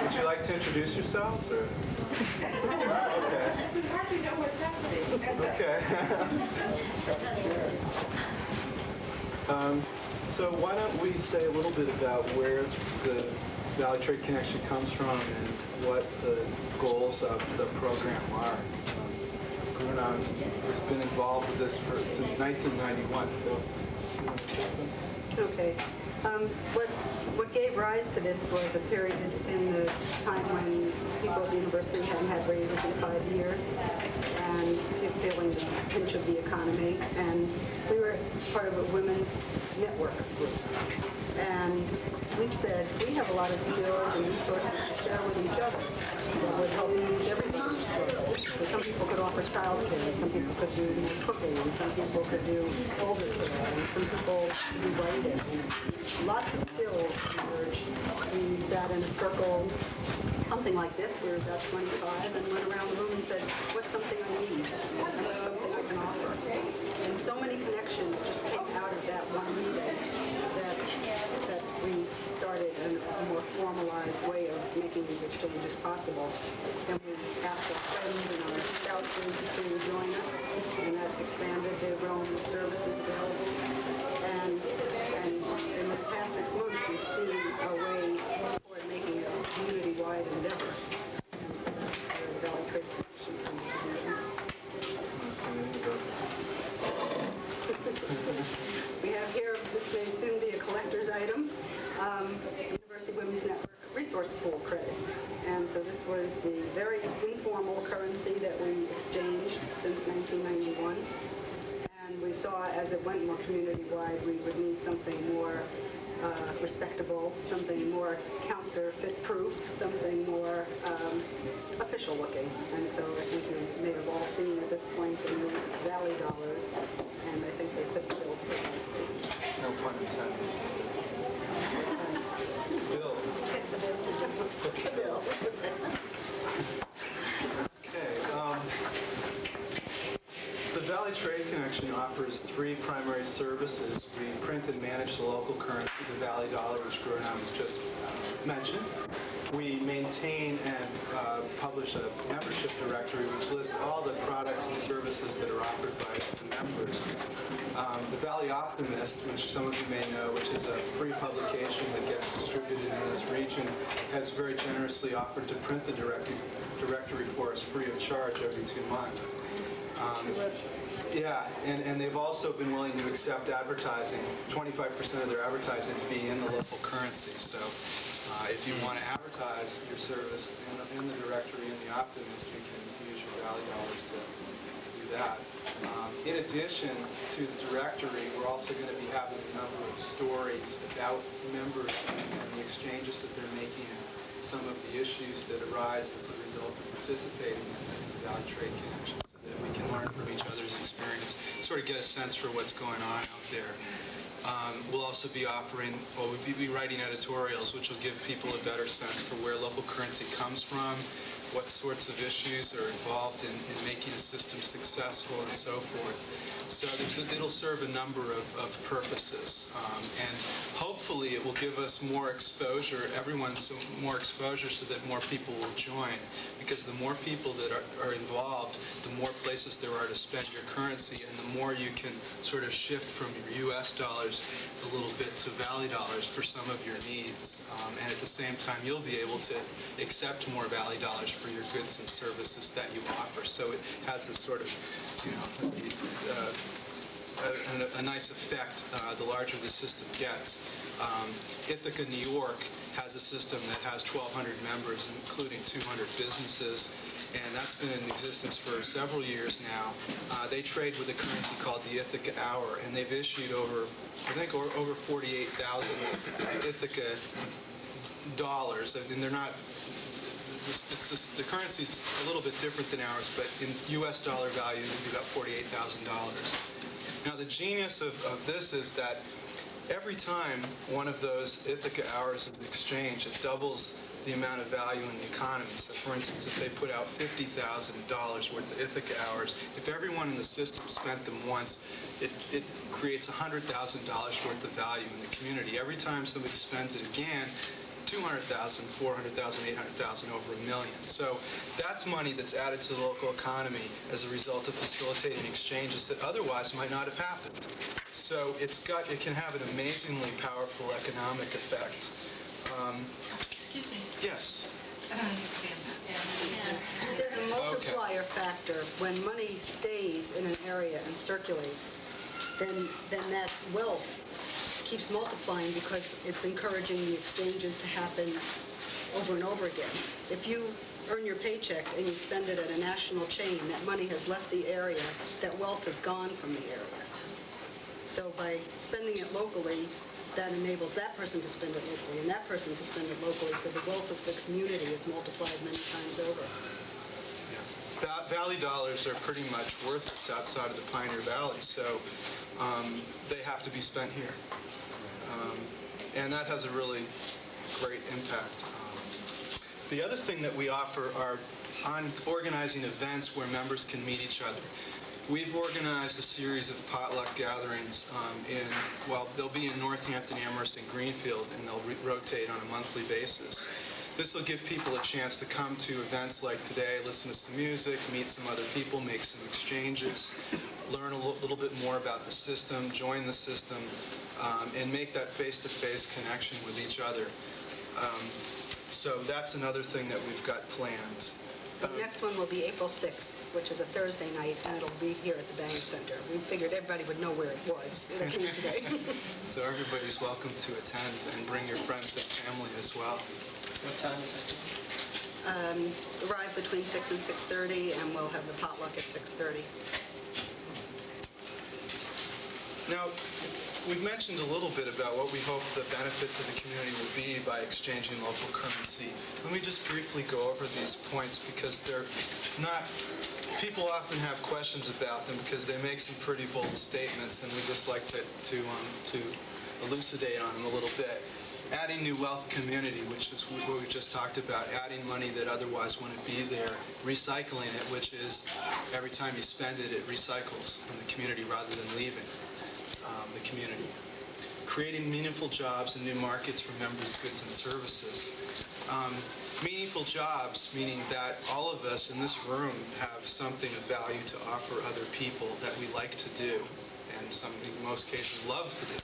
Would you like to introduce yourselves, or? Okay. We hardly know what's happening. Okay. So why don't we say a little bit about where the Valley Trade Connection comes from and what the goals of the program are. Gurnam has been involved with this since 1991. So, Okay. What gave rise to this was a period in the time when people at the university hadn't had raises in 5 years and feeling the pinch of the economy. And we were part of a women's network group. And we said, we have a lot of skills and resources to share with each other that would help ease everybody's struggle. So some people could offer childcare, and some people could do cooking, and some people could do older care, and some people could do writing. Lots of skills emerged. We sat in a circle, something like this. We were about 25, and went around the room and said, what's something I need? And what's something I can offer? And so many connections just came out of that one meeting that we started a more formalized way of making these exchanges possible. And we asked our friends and our spouses to join us, and that expanded the realm of services available. And in this past 6 months, we've seen a way toward making a community-wide endeavor. And so that's where the Valley Trade Connection comes in. We have here, this may soon be a collector's item, University Women's Network Resource Pool credits. And so this was the very informal currency that we exchanged since 1991. And we saw as it went more community-wide, we would need something more respectable, something more counterfeit-proof, something more official-looking. And so I think you may have all seen at this point in the Valley dollars, and I think they fit the bill pretty nicely. no pun intended. Bill. The bill. Okay. The Valley Trade Connection offers 3 primary services. We print and manage the local currency, the Valley Dollar, which Gurnam has just mentioned. We maintain and publish a membership directory which lists all the products and services that are offered by the members. The Valley Optimist, which some of you may know, which is a free publication that gets distributed in this region, has very generously offered to print the directory for us free of charge every 2 months. Yeah, and they've also been willing to accept advertising, 25% of their advertising fee in the local currency. So if you want to advertise your service in the directory in the Optimist, you can use your Valley dollars to do that. In addition to the directory, we're also going to be having a number of stories about members and the exchanges that they're making and some of the issues that arise as a result of participating in the Valley Trade Connection, so that we can learn from each other's experience. It's sort of get a sense for what's going on out there. We'll also be offering, well, we'll be writing editorials, which will give people a better sense for where local currency comes from, what sorts of issues are involved in making a system successful, and so forth. So it'll serve a number of purposes, and hopefully it will give us more exposure, more exposure so that more people will join, because the more people that are involved, the more places there are to spend your currency, and the more you can sort of shift from your U.S. dollars a little bit to Valley dollars for some of your needs. And at the same time, you'll be able to accept more Valley dollars for your goods and services that you offer. So it has this sort of, a nice effect the larger the system gets. Ithaca, New York has a system that has 1,200 members, including 200 businesses, and that's been in existence for several years now. They trade with a currency called the Ithaca Hour, and they've issued over 48,000 Ithaca dollars, and they're not. The currency's a little bit different than ours, but in U.S. dollar value, it'd be about $48,000. Now, the genius of this is that every time one of those Ithaca Hours is exchanged, it doubles the amount of value in the economy. So, for instance, if they put out $50,000 worth of Ithaca Hours, if everyone in the system spent them once, it creates $100,000 worth of value in the community. Every time somebody spends it again, 200,000, 400,000, 800,000, over $1 million. So that's money that's added to the local economy as a result of facilitating exchanges that otherwise might not have happened. So it can have an amazingly powerful economic effect. Excuse me. Yes. I don't understand that. There's a multiplier factor. When money stays in an area and circulates, then that wealth keeps multiplying because it's encouraging the exchanges to happen over and over again. If you earn your paycheck and you spend it at a national chain, that money has left the area, that wealth has gone from the area. So by spending it locally, that enables that person to spend it locally and that person to spend it locally, so the wealth of the community is multiplied many times over. Valley dollars are pretty much worthless outside of the Pioneer Valley, so they have to be spent here. And that has a really great impact. The other thing that we offer are on organizing events where members can meet each other. We've organized a series of potluck gatherings they'll be in Northampton, Amherst, and Greenfield, and they'll rotate on a monthly basis. This will give people a chance to come to events like today, listen to some music, meet some other people, make some exchanges, learn a little bit more about the system, join the system, and make that face-to-face connection with each other. So that's another thing that we've got planned. The next one will be April 6th, which is a Thursday night, and it'll be here at the Bank Center. We figured everybody would know where it was. It'll be today. So everybody's welcome to attend, and bring your friends and family as well. What time is it? Arrive between 6 and 6:30, and we'll have the potluck at 6:30. Now, we've mentioned a little bit about what we hope the benefit to the community will be by exchanging local currency. Let me just briefly go over these points because they're not, people often have questions about them because they make some pretty bold statements, and we just like to elucidate on them a little bit. Adding new wealth community, which is what we just talked about, adding money that otherwise wouldn't be there, recycling it, which is every time you spend it, it recycles in the community rather than leaving the community. Creating meaningful jobs and new markets for members' goods and services. Meaningful jobs, meaning that all of us in this room have something of value to offer other people that we like to do, and something in most cases love to do.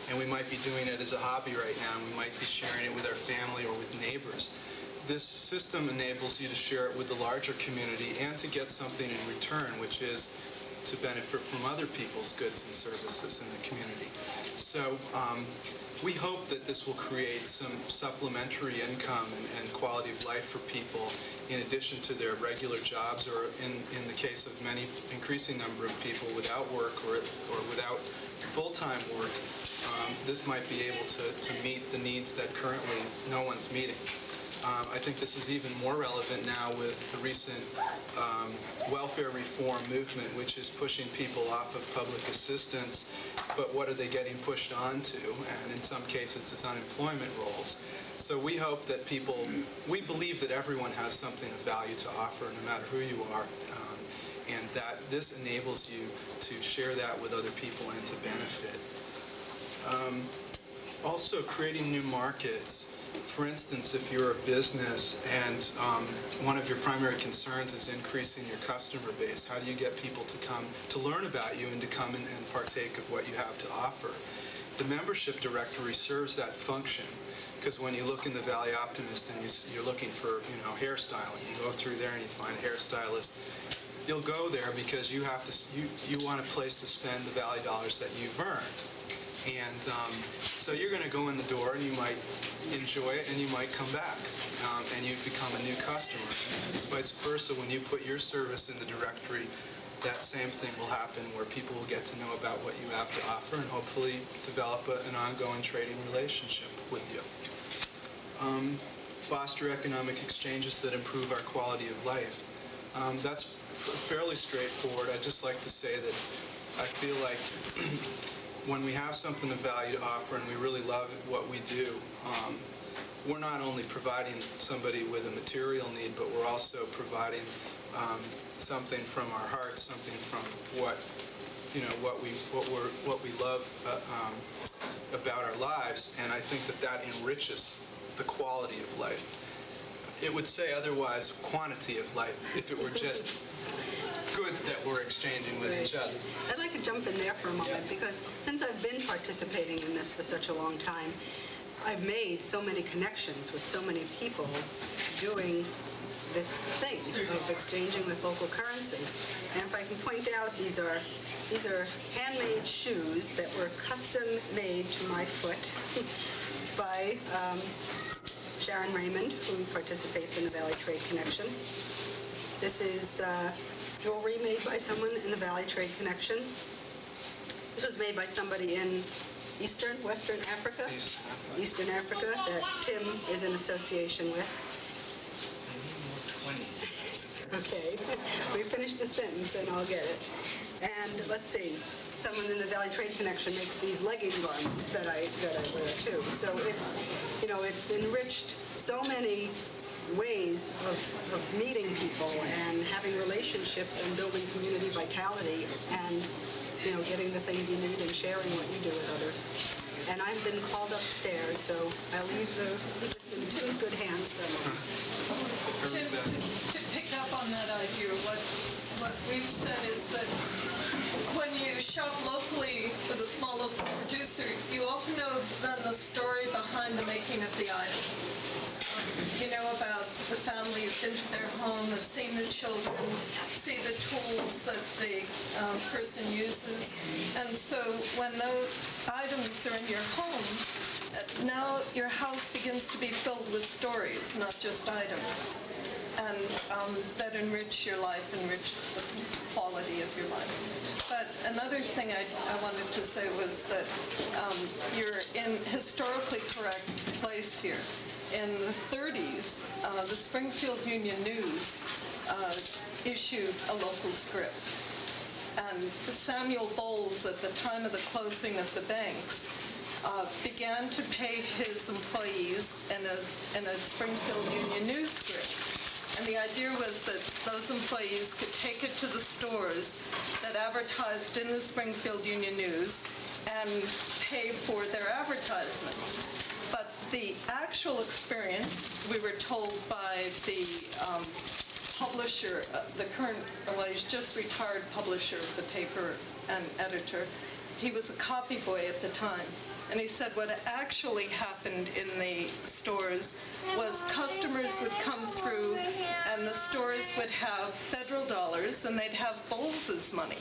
And we might be doing it as a hobby right now, and we might be sharing it with our family or with neighbors. This system enables you to share it with the larger community and to get something in return, which is to benefit from other people's goods and services in the community. So we hope that this will create some supplementary income and quality of life for people in addition to their regular jobs, or in the case of many increasing number of people without work or without full-time work, this might be able to meet the needs that currently no one's meeting. I think this is even more relevant now with the recent welfare reform movement, which is pushing people off of public assistance. But what are they getting pushed onto? And in some cases, it's unemployment rolls. So we hope that we believe that everyone has something of value to offer, no matter who you are, and that this enables you to share that with other people and to benefit. Also, creating new markets. For instance, if you're a business and one of your primary concerns is increasing your customer base, how do you get people to come to learn about you and to come and partake of what you have to offer? The membership directory serves that function, because when you look in the Valley Optimist and you're looking for, hairstyling, you go through there and you find a hairstylist. You'll go there because you want a place to spend the Valley dollars that you've earned. And so you're going to go in the door and you might enjoy it and you might come back and you become a new customer. Vice versa, when you put your service in the directory, that same thing will happen where people will get to know about what you have to offer and hopefully develop an ongoing trading relationship with you. Foster economic exchanges that improve our quality of life. That's fairly straightforward. I'd just like to say that I feel like when we have something of value to offer and we really love what we do, we're not only providing somebody with a material need, but we're also providing something from our hearts, something from what we love about our lives, and I think that enriches the quality of life. It would say otherwise quantity of life if it were just goods that we're exchanging with each other. I'd like to jump in there for a moment because since I've been participating in this for such a long time, I've made so many connections with so many people doing this thing of exchanging with local currency. And if I can point out, these are handmade shoes that were custom made to my foot by Sharon Raymond, who participates in the Valley Trade Connection. This is jewelry made by someone in the Valley Trade Connection. This was made by somebody in Western Africa that Tim is in association with. Okay, we finish the sentence and I'll get it. And let's see, someone in the Valley Trade Connection makes these legging garments that I wear too. So it's enriched so many ways of meeting people and having relationships and building community vitality and getting the things you need and sharing what you do with others. And I've been called upstairs, so I'll leave this in Tim's good hands for a moment. Tim, to pick up on that idea, what we've said is that when you shop locally with a small local producer, you often know then the story behind the making of the item. You know about the family who's into their home, have seen the children, see the tools that the person uses. And so when those items are in your home, now your house begins to be filled with stories, not just items. And that enrich your life, enrich the quality of your life. But another thing I wanted to say was that you're in historically correct place here. In the 30s, the Springfield Union News issued a local script. And Samuel Bowles, at the time of the closing of the banks, began to pay his employees in a Springfield Union News script. And the idea was that those employees could take it to the stores that advertised in the Springfield Union News and pay for their advertisement. But the actual experience, we were told by the publisher, the current, well, he's just retired publisher of the paper and editor. He was a copy boy at the time. And he said what actually happened in the stores was customers would come through and the stores would have federal dollars and they'd have Bowles's money.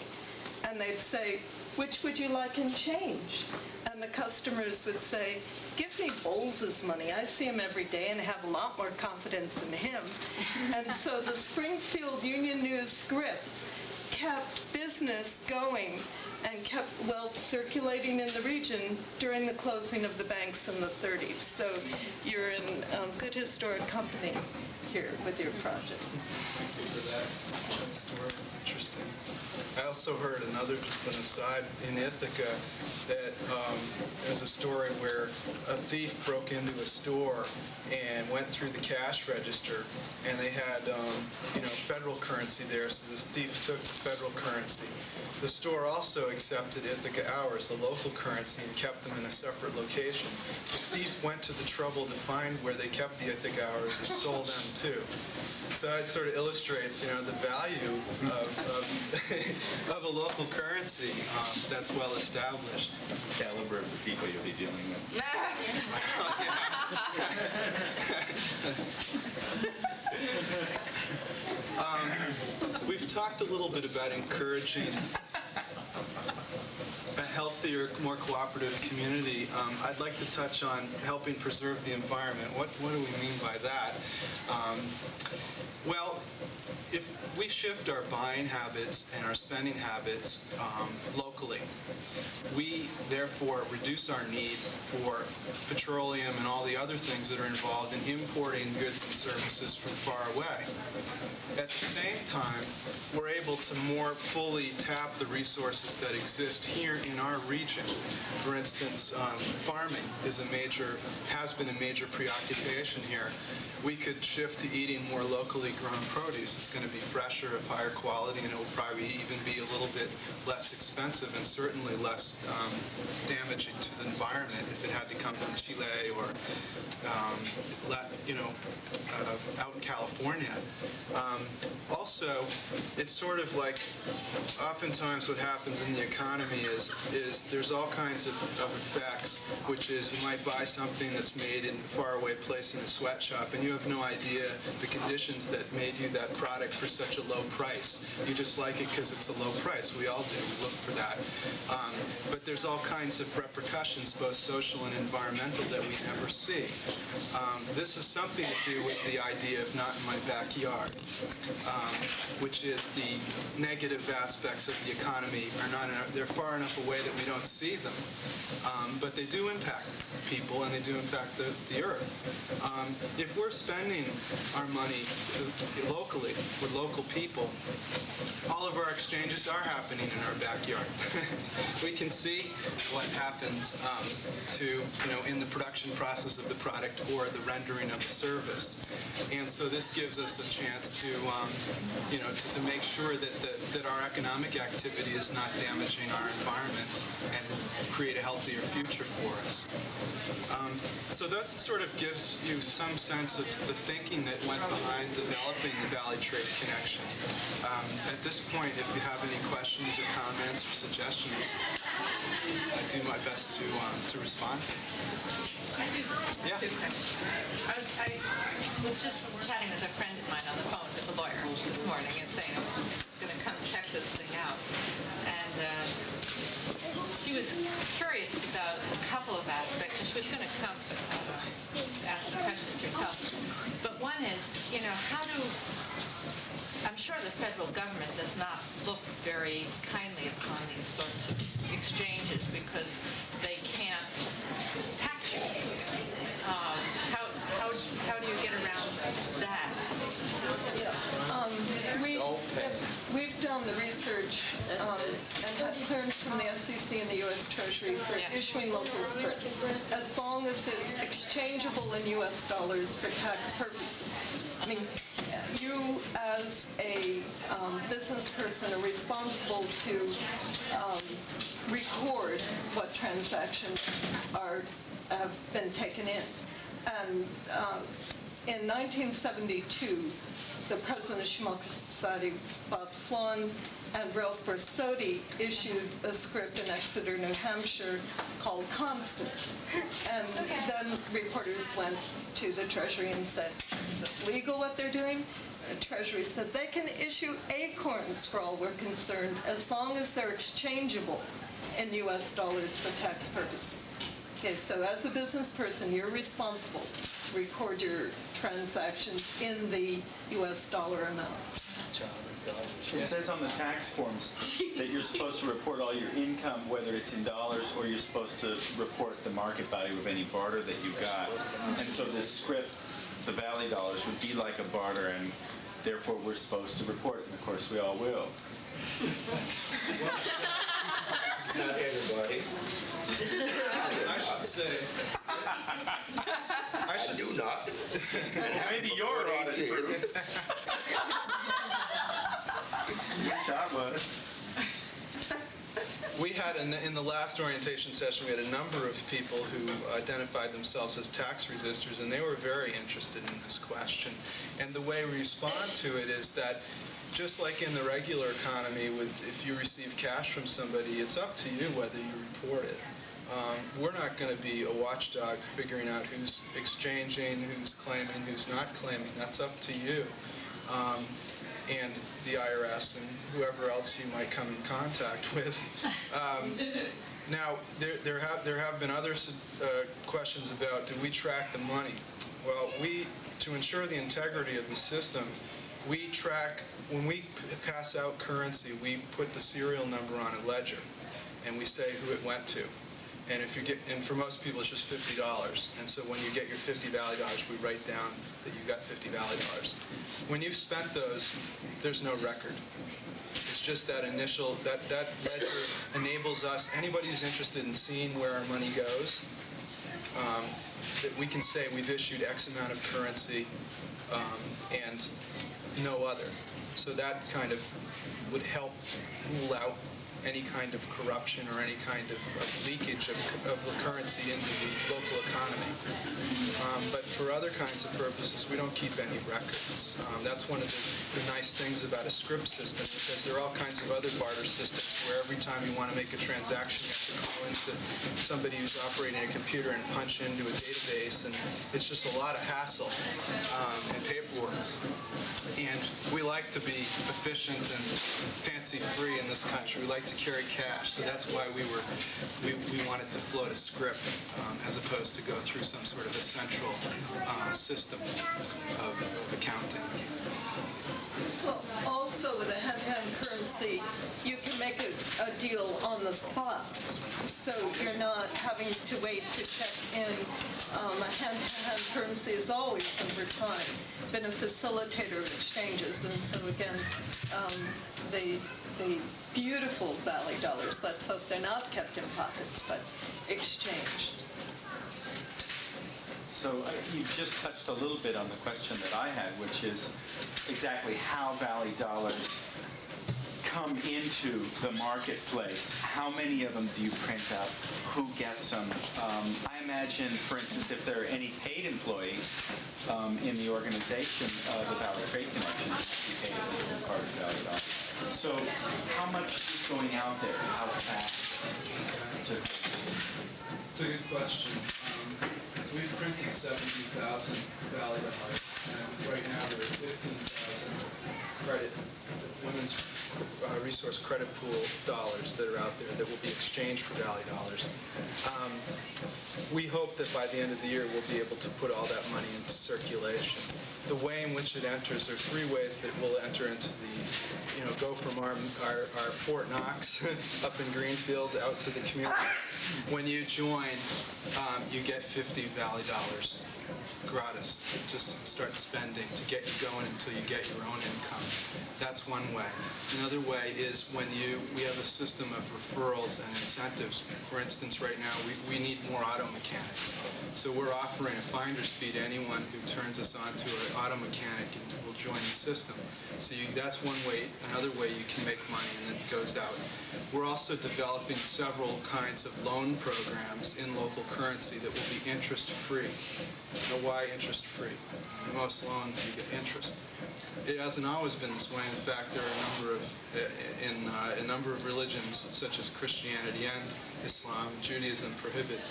And they'd say, which would you like in change? And the customers would say, give me Bowles's money. I see him every day and have a lot more confidence in him. And so the Springfield Union News script kept business going and kept wealth circulating in the region during the closing of the banks in the 30s. So you're in good historic company here with your project. Thank you for that story. It's interesting. I also heard another, just an aside, in Ithaca, that there's a story where a thief broke into a store and went through the cash register, and they had, federal currency there, so this thief took the federal currency. The store also accepted Ithaca hours, the local currency, and kept them in a separate location. The thief went to the trouble to find where they kept the Ithaca hours and stole them too. So it sort of illustrates, the value of a local currency that's well established. Caliber of the people you'll be dealing with. We've talked a little bit about encouraging a healthier, more cooperative community. I'd like to touch on helping preserve the environment. What do we mean by that? Well, if we shift our buying habits and our spending habits locally, we therefore reduce our need for petroleum and all the other things that are involved in importing goods and services from far away. At the same time, we're able to more fully tap the resources that exist here in our region. For instance, farming has been a major preoccupation here. We could shift to eating more locally grown produce. It's going to be fresher, of higher quality, and it will probably even be a little bit less expensive and certainly less damaging to the environment if it had to come from Chile or out in California. Also, it's sort of like oftentimes what happens in the economy is there's all kinds of effects, which is you might buy something that's made in a faraway place in a sweatshop, and you have no idea the conditions that made you that product for such a low price. You just like it because it's a low price. We all do. We look for that. But there's all kinds of repercussions, both social and environmental, that we never see. This is something to do with the idea of not in my backyard, which is the negative aspects of the economy they're far enough away that we don't see them. But they do impact people, and they do impact the earth. If we're spending our money locally with local people, all of our exchanges are happening in our backyard. We can see what happens in the production process of the product or the rendering of the service. And so this gives us a chance to make sure that our economic activity is not damaging our environment and create a healthier future for us. So that sort of gives you some sense of the thinking that went behind developing the Valley Trade Connection. At this point, if you have any questions or comments or suggestions, I do my best to respond. I do. Yeah. I was just chatting with a friend of mine on the phone who's a lawyer this morning and saying I was going to come check this thing out. And she was curious about a couple of aspects, and she was going to come ask the questions herself. But one is, I'm sure the federal government does not look very kindly upon these sorts of exchanges because they can't tax you. How do you get around that? We've done the research and had clearance from the SEC and the U.S. Treasury for issuing local script, as long as it's exchangeable in U.S. dollars for tax purposes. I mean, you as a business person are responsible to record what transactions have been taken in. And in 1972, the president of Schmucker Society, Bob Swan, and Ralph Bersodi issued a script in Exeter, New Hampshire called Constance. And then reporters went to the Treasury and said, is it legal what they're doing? The Treasury said they can issue acorns for all we're concerned as long as they're exchangeable in U.S. dollars for tax purposes. Okay, so as a business person, you're responsible to record your transactions in the U.S. dollar amount. It says on the tax forms that you're supposed to report all your income, whether it's in dollars, or you're supposed to report the market value of any barter that you got. And so this script, the Valley dollars, would be like a barter, and therefore we're supposed to report it, and of course we all will. Not everybody. I should say. I do not. Maybe you're on it, too. Shot was. We had, in the last orientation session, we had a number of people who identified themselves as tax resistors, and they were very interested in this question. And the way we respond to it is that, just like in the regular economy, if you receive cash from somebody, it's up to you whether you report it. We're not going to be a watchdog figuring out who's exchanging, who's claiming, who's not claiming. That's up to you and the IRS and whoever else you might come in contact with. Now, there have been other questions about, do we track the money? Well, to ensure the integrity of the system, we track, when we pass out currency, we put the serial number on a ledger, and we say who it went to. And and for most people, it's just $50. And so when you get your 50 Valley dollars, we write down that you got 50 Valley dollars. When you've spent those, there's no record. It's just that initial, that ledger enables us, anybody who's interested in seeing where our money goes, that we can say we've issued X amount of currency and no other. So that kind of would help rule out any kind of corruption or any kind of leakage of the currency into the local economy. But for other kinds of purposes, we don't keep any records. That's one of the nice things about a script system, because there are all kinds of other barter systems where every time you want to make a transaction, you have to call into somebody who's operating a computer and punch into a database, and it's just a lot of hassle and paperwork. And we like to be efficient and fancy-free in this country. We like to carry cash, so that's why we wanted to float a script as opposed to go through some sort of a central system of accounting. Well, also with a hand-to-hand currency, you can make a deal on the spot. So you're not having to wait to check in. A hand-to-hand currency is always over time been a facilitator of exchanges. And so again, the beautiful Valley dollars, let's hope they're not kept in pockets, but exchanged. So you just touched a little bit on the question that I had, which is exactly how Valley dollars come into the marketplace. How many of them do you print up? Who gets them? I imagine, for instance, if there are any paid employees in the organization, the Valley Trade Connection should be paid as part of Valley dollars. So how much is going out there? How fast? It's a good question. We've printed 70,000 Valley dollars, and right now there are 15,000 credit, Women's Resource Credit Pool dollars that are out there that will be exchanged for Valley dollars. We hope that by the end of the year we'll be able to put all that money into circulation. The way in which it enters, there are three ways that we'll enter into the, go from our Fort Knox up in Greenfield out to the communities. When you join, you get 50 Valley dollars gratis. Just start spending to get you going until you get your own income. That's one way. Another way is when we have a system of referrals and incentives. For instance, right now we need more auto mechanics. So we're offering a finder's fee to anyone who turns us on to an auto mechanic and will join the system. So that's one way. Another way you can make money, and it goes out. We're also developing several kinds of loan programs in local currency that will be interest-free. Now, why interest-free? In most loans, you get interest. It hasn't always been this way. In fact, there are a number of religions, such as Christianity and Islam, Judaism, prohibit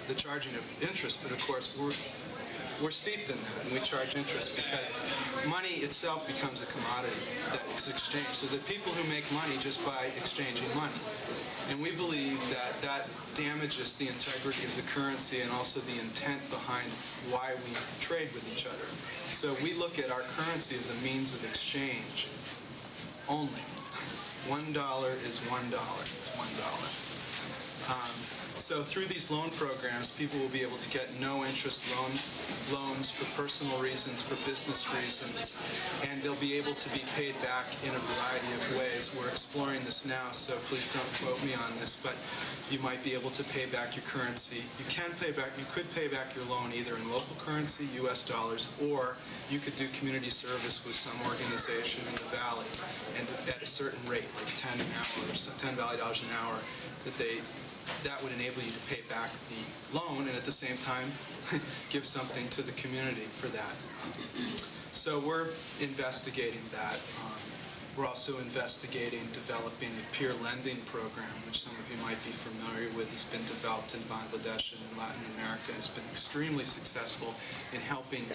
the charging of interest. But of course, we're steeped in that, and we charge interest because money itself becomes a commodity that is exchanged. So the people who make money just by exchanging money. And we believe that that damages the integrity of the currency and also the intent behind why we trade with each other. So we look at our currency as a means of exchange only. $1 is $1. It's $1. So through these loan programs, people will be able to get no-interest loans for personal reasons, for business reasons, and they'll be able to be paid back in a variety of ways. We're exploring this now, so please don't quote me on this, but you might be able to pay back your currency. You could pay back your loan either in local currency, US dollars, or you could do community service with some organization in the Valley, and at a certain rate, like $10 an hour or $10 an hour, that would enable you to pay back the loan and at the same time give something to the community for that. So we're investigating that. We're also investigating developing a peer lending program, which some of you might be familiar with. It's been developed in Bangladesh and in Latin America. It's been extremely successful in helping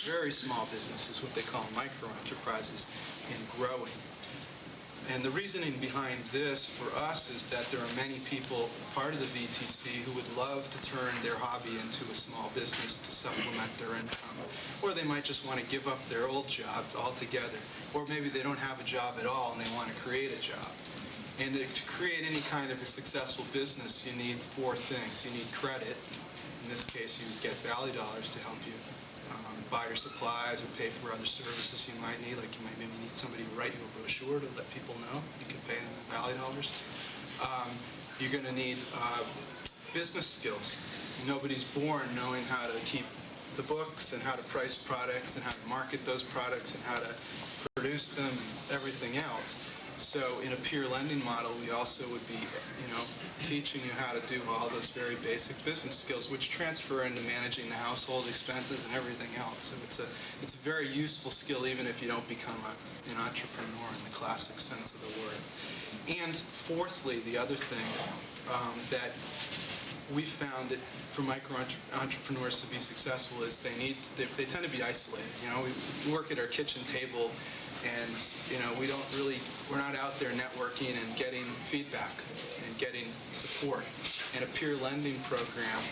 very small businesses, what they call micro-enterprises, in growing. And the reasoning behind this for us is that there are many people, part of the VTC, who would love to turn their hobby into a small business to supplement their income. Or they might just want to give up their old job altogether. Or maybe they don't have a job at all and they want to create a job. And to create any kind of a successful business, you need four things. You need credit. In this case, you get Valley Dollars to help you buy your supplies or pay for other services you might need, like you might maybe need somebody to write you a brochure to let people know. You can pay them with Valley Dollars. You're going to need business skills. Nobody's born knowing how to keep the books and how to price products and how to market those products and how to produce them and everything else. So in a peer lending model, we also would be, teaching you how to do all those very basic business skills, which transfer into managing the household expenses and everything else. So it's a very useful skill, even if you don't become an entrepreneur in the classic sense of the word. And fourthly, the other thing that we found that for micro-entrepreneurs to be successful is they tend to be isolated. We work at our kitchen table, and we're not out there networking and getting feedback and getting support. And a peer lending program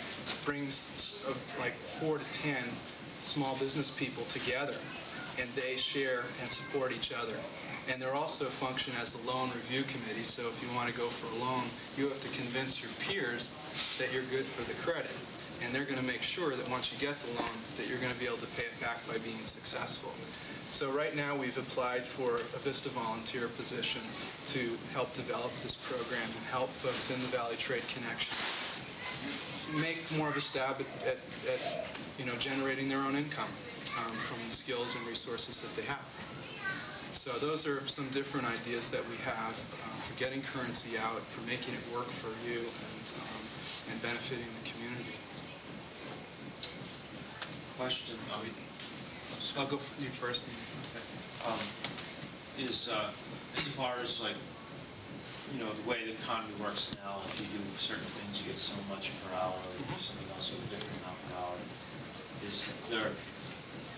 brings like 4 to 10 small business people together, and they share and support each other. And they're also function as the loan review committee, so if you want to go for a loan, you have to convince your peers that you're good for the credit. And they're going to make sure that once you get the loan, that you're going to be able to pay it back by being successful. So right now we've applied for a VISTA volunteer position to help develop this program and help folks in the Valley Trade Connection make more of a stab at generating their own income from the skills and resources that they have. So those are some different ideas that we have for getting currency out, for making it work for you, and benefiting the community. Question. I'll go for you first. Is as far as the way the economy works now, if you do certain things, you get so much per hour, or you do something else with a different amount per hour.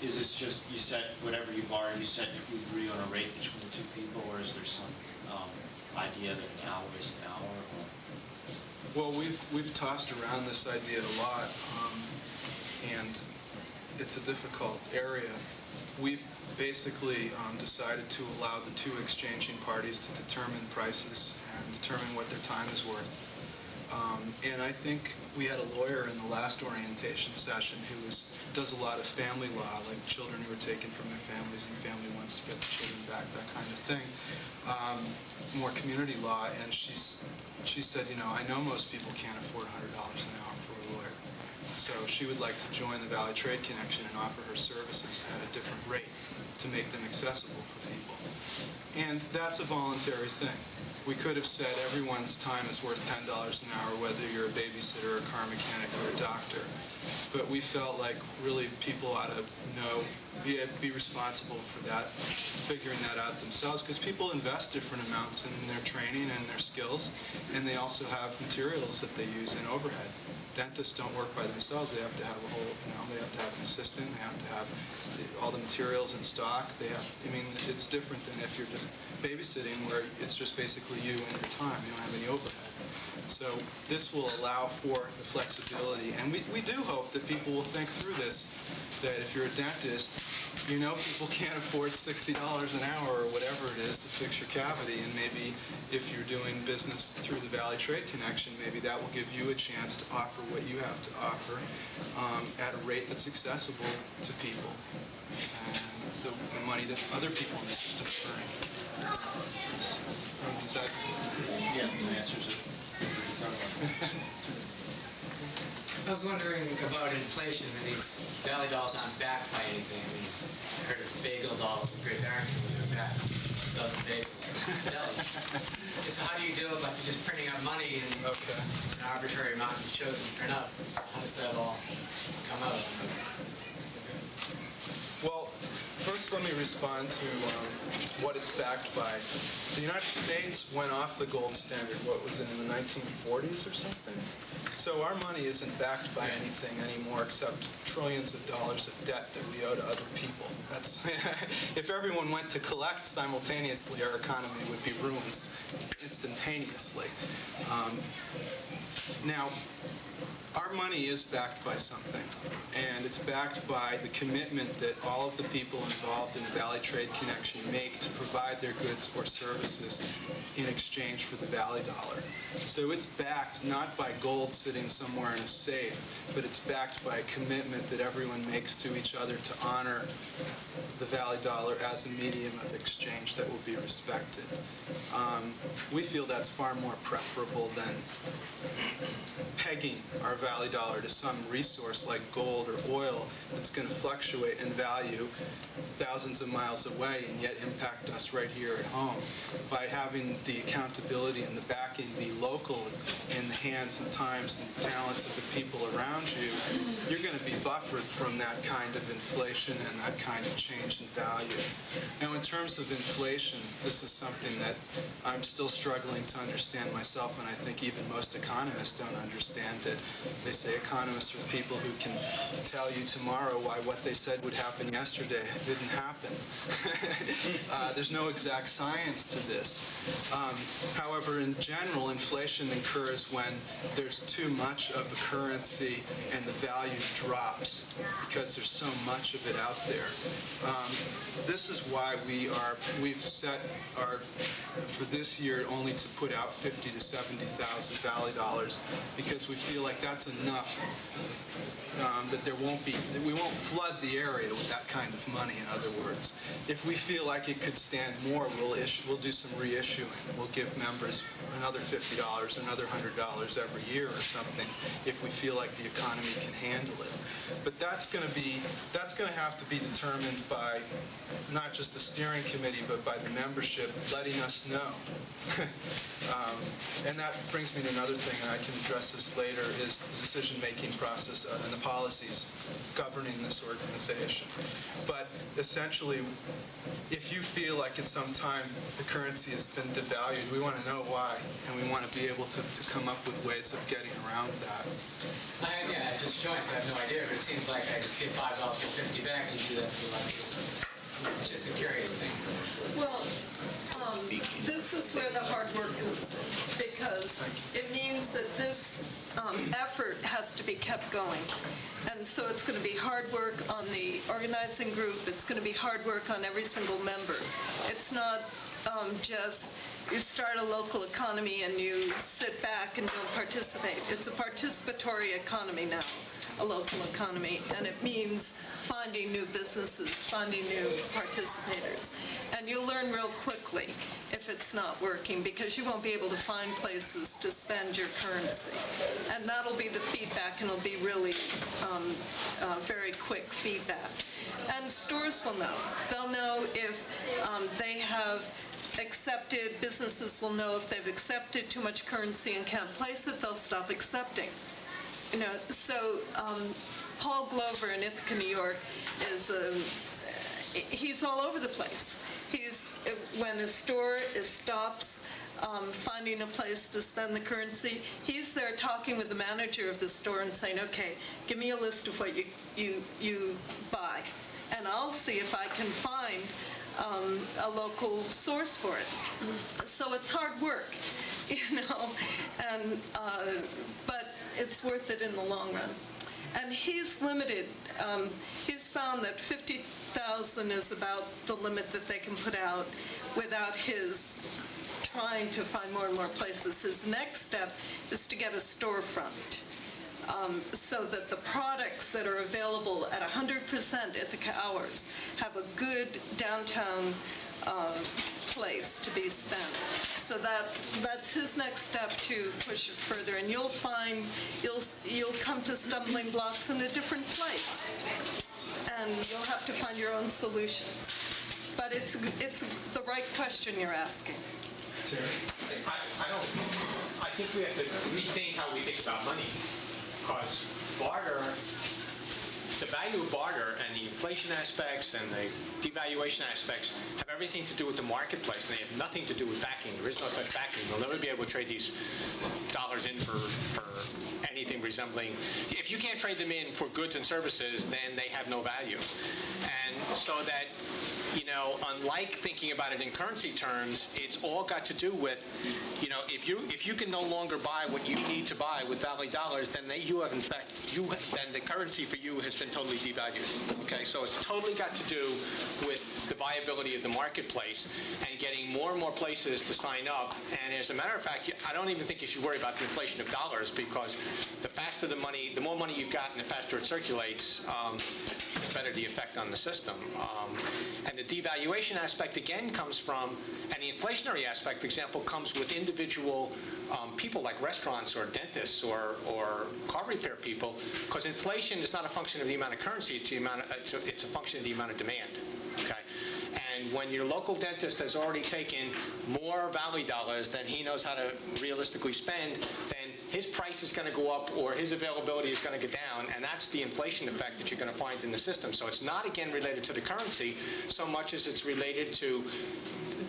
Is this just you set whatever you borrow, you agree on a rate between the two people, or is there some idea that an hour is an hour? Well, we've tossed around this idea a lot, and it's a difficult area. We've basically decided to allow the two exchanging parties to determine prices and determine what their time is worth. And I think we had a lawyer in the last orientation session who does a lot of family law, like children who are taken from their families and the family wants to get the children back, that kind of thing. More community law, and she said, I know most people can't afford $100 an hour for a lawyer. So she would like to join the Valley Trade Connection and offer her services at a different rate to make them accessible for people. And that's a voluntary thing. We could have said everyone's time is worth $10 an hour, whether you're a babysitter, a car mechanic, or a doctor. but we felt like really people ought to know, be responsible for that, figuring that out themselves, because people invest different amounts in their training and their skills, and they also have materials that they use in overhead. Dentists don't work by themselves. They have to have a whole, they have to have an assistant. They have to have all the materials in stock. It's different than if you're just babysitting, where it's just basically you and your time. You don't have any overhead. So this will allow for the flexibility. And we do hope that people will think through this, that if you're a dentist, people can't afford $60 an hour or whatever it is to fix your cavity. And maybe if you're doing business through the Valley Trade Connection, maybe that will give you a chance to offer what you have to offer at a rate that's accessible to people. And the money that other people in the system earn. Does that... Yeah, that answers it. I was wondering about inflation, and these Valley dolls aren't backed by anything. I mean, I heard of bagel dolls in Great Barrington when they were backed. A dozen bagels. So how do you deal with just printing out money and an arbitrary amount you've chosen to print out? So how does that all come out? Well, first let me respond to what it's backed by. The United States went off the gold standard, what was it, in the 1940s or something? So our money isn't backed by anything anymore except trillions of dollars of debt that we owe to other people. That's if everyone went to collect simultaneously, our economy would be ruined instantaneously. Now, our money is backed by something, and it's backed by the commitment that all of the people involved in the Valley Trade Connection make to provide their goods or services in exchange for the Valley Dollar. So it's backed not by gold sitting somewhere in a safe, but it's backed by a commitment that everyone makes to each other to honor the Valley Dollar as a medium of exchange that will be respected. We feel that's far more preferable than pegging our Valley Dollar to some resource like gold or oil that's going to fluctuate in value thousands of miles away and yet impact us right here at home. By having the accountability and the backing be local in the hands and times and talents of the people around you, you're going to be buffered from that kind of inflation and that kind of change in value. Now, in terms of inflation, this is something that I'm still struggling to understand myself, and I think even most economists don't understand it. They say economists are people who can tell you tomorrow why what they said would happen yesterday didn't happen. There's no exact science to this. However, in general, inflation occurs when there's too much of a currency and the value drops because there's so much of it out there. This is why we've set our, for this year, only to put out 50 to 70,000 Valley dollars, because we feel like that's enough that we won't flood the area with that kind of money, in other words. If we feel like it could stand more, we'll do some reissuing. We'll give members another $50, another $100 every year or something if we feel like the economy can handle it. But that's going to have to be determined by not just the steering committee, but by the membership letting us know. And that brings me to another thing, and I can address this later, is the decision-making process and the policies governing this organization. But essentially, if you feel like at some time the currency has been devalued, we want to know why, and we want to be able to come up with ways of getting around that. Yeah, I just joined, so I have no idea, but it seems like I could get $5 for 50 back, and you do that to a lot of people. It's just a curious thing. Well, this is where the hard work comes in, because it means that this effort has to be kept going. And so it's going to be hard work on the organizing group. It's going to be hard work on every single member. It's not just you start a local economy and you sit back and don't participate. It's a participatory economy now, a local economy, and it means finding new businesses, finding new participators. And you'll learn real quickly if it's not working, because you won't be able to find places to spend your currency. And that'll be the feedback, and it'll be really very quick feedback. And stores will know. They'll know if they have accepted, businesses will know if they've accepted too much currency and can't place it, they'll stop accepting. So Paul Glover in Ithaca, New York, he's all over the place. When a store stops finding a place to spend the currency, he's there talking with the manager of the store and saying, okay, give me a list of what you buy, and I'll see if I can find a local source for it. So it's hard work, but it's worth it in the long run. And he's limited. He's found that 50,000 is about the limit that they can put out without his trying to find more and more places. His next step is to get a storefront, so that the products that are available at 100% Ithaca Hours have a good downtown place to be spent. So that's his next step to push it further, and you'll find you'll come to stumbling blocks in a different place, and you'll have to find your own solutions. But it's the right question you're asking. I think we have to rethink how we think about money, because barter, the value of barter and the inflation aspects and the devaluation aspects have everything to do with the marketplace, and they have nothing to do with backing. There is no such backing. They'll never be able to trade these dollars in for anything resembling. If you can't trade them in for goods and services, then they have no value. And so that, unlike thinking about it in currency terms, it's all got to do with, if you can no longer buy what you need to buy with Valley dollars, then then the currency for you has been totally devalued. Okay, so it's totally got to do with the viability of the marketplace and getting more and more places to sign up. And as a matter of fact, I don't even think you should worry about the inflation of dollars, because the faster the money, the more money you've got and the faster it circulates, the better the effect on the system. And the devaluation aspect again comes from, and the inflationary aspect, for example, comes with individual people like restaurants or dentists or car repair people, because inflation is not a function of the amount of currency, it's a function of the amount of demand. Okay. And when your local dentist has already taken more Valley dollars than he knows how to realistically spend, then his price is going to go up or his availability is going to go down, and that's the inflation effect that you're going to find in the system. So it's not, again, related to the currency so much as it's related to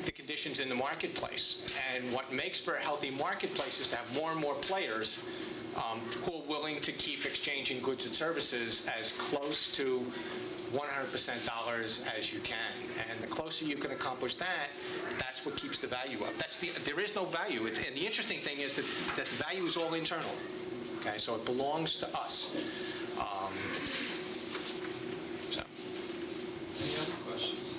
the conditions in the marketplace. And what makes for a healthy marketplace is to have more and more players who are willing to keep exchanging goods and services as close to 100% dollars as you can. And the closer you can accomplish that, that's what keeps the value up. There is no value. And the interesting thing is that the value is all internal. Okay, so it belongs to us. Any other questions?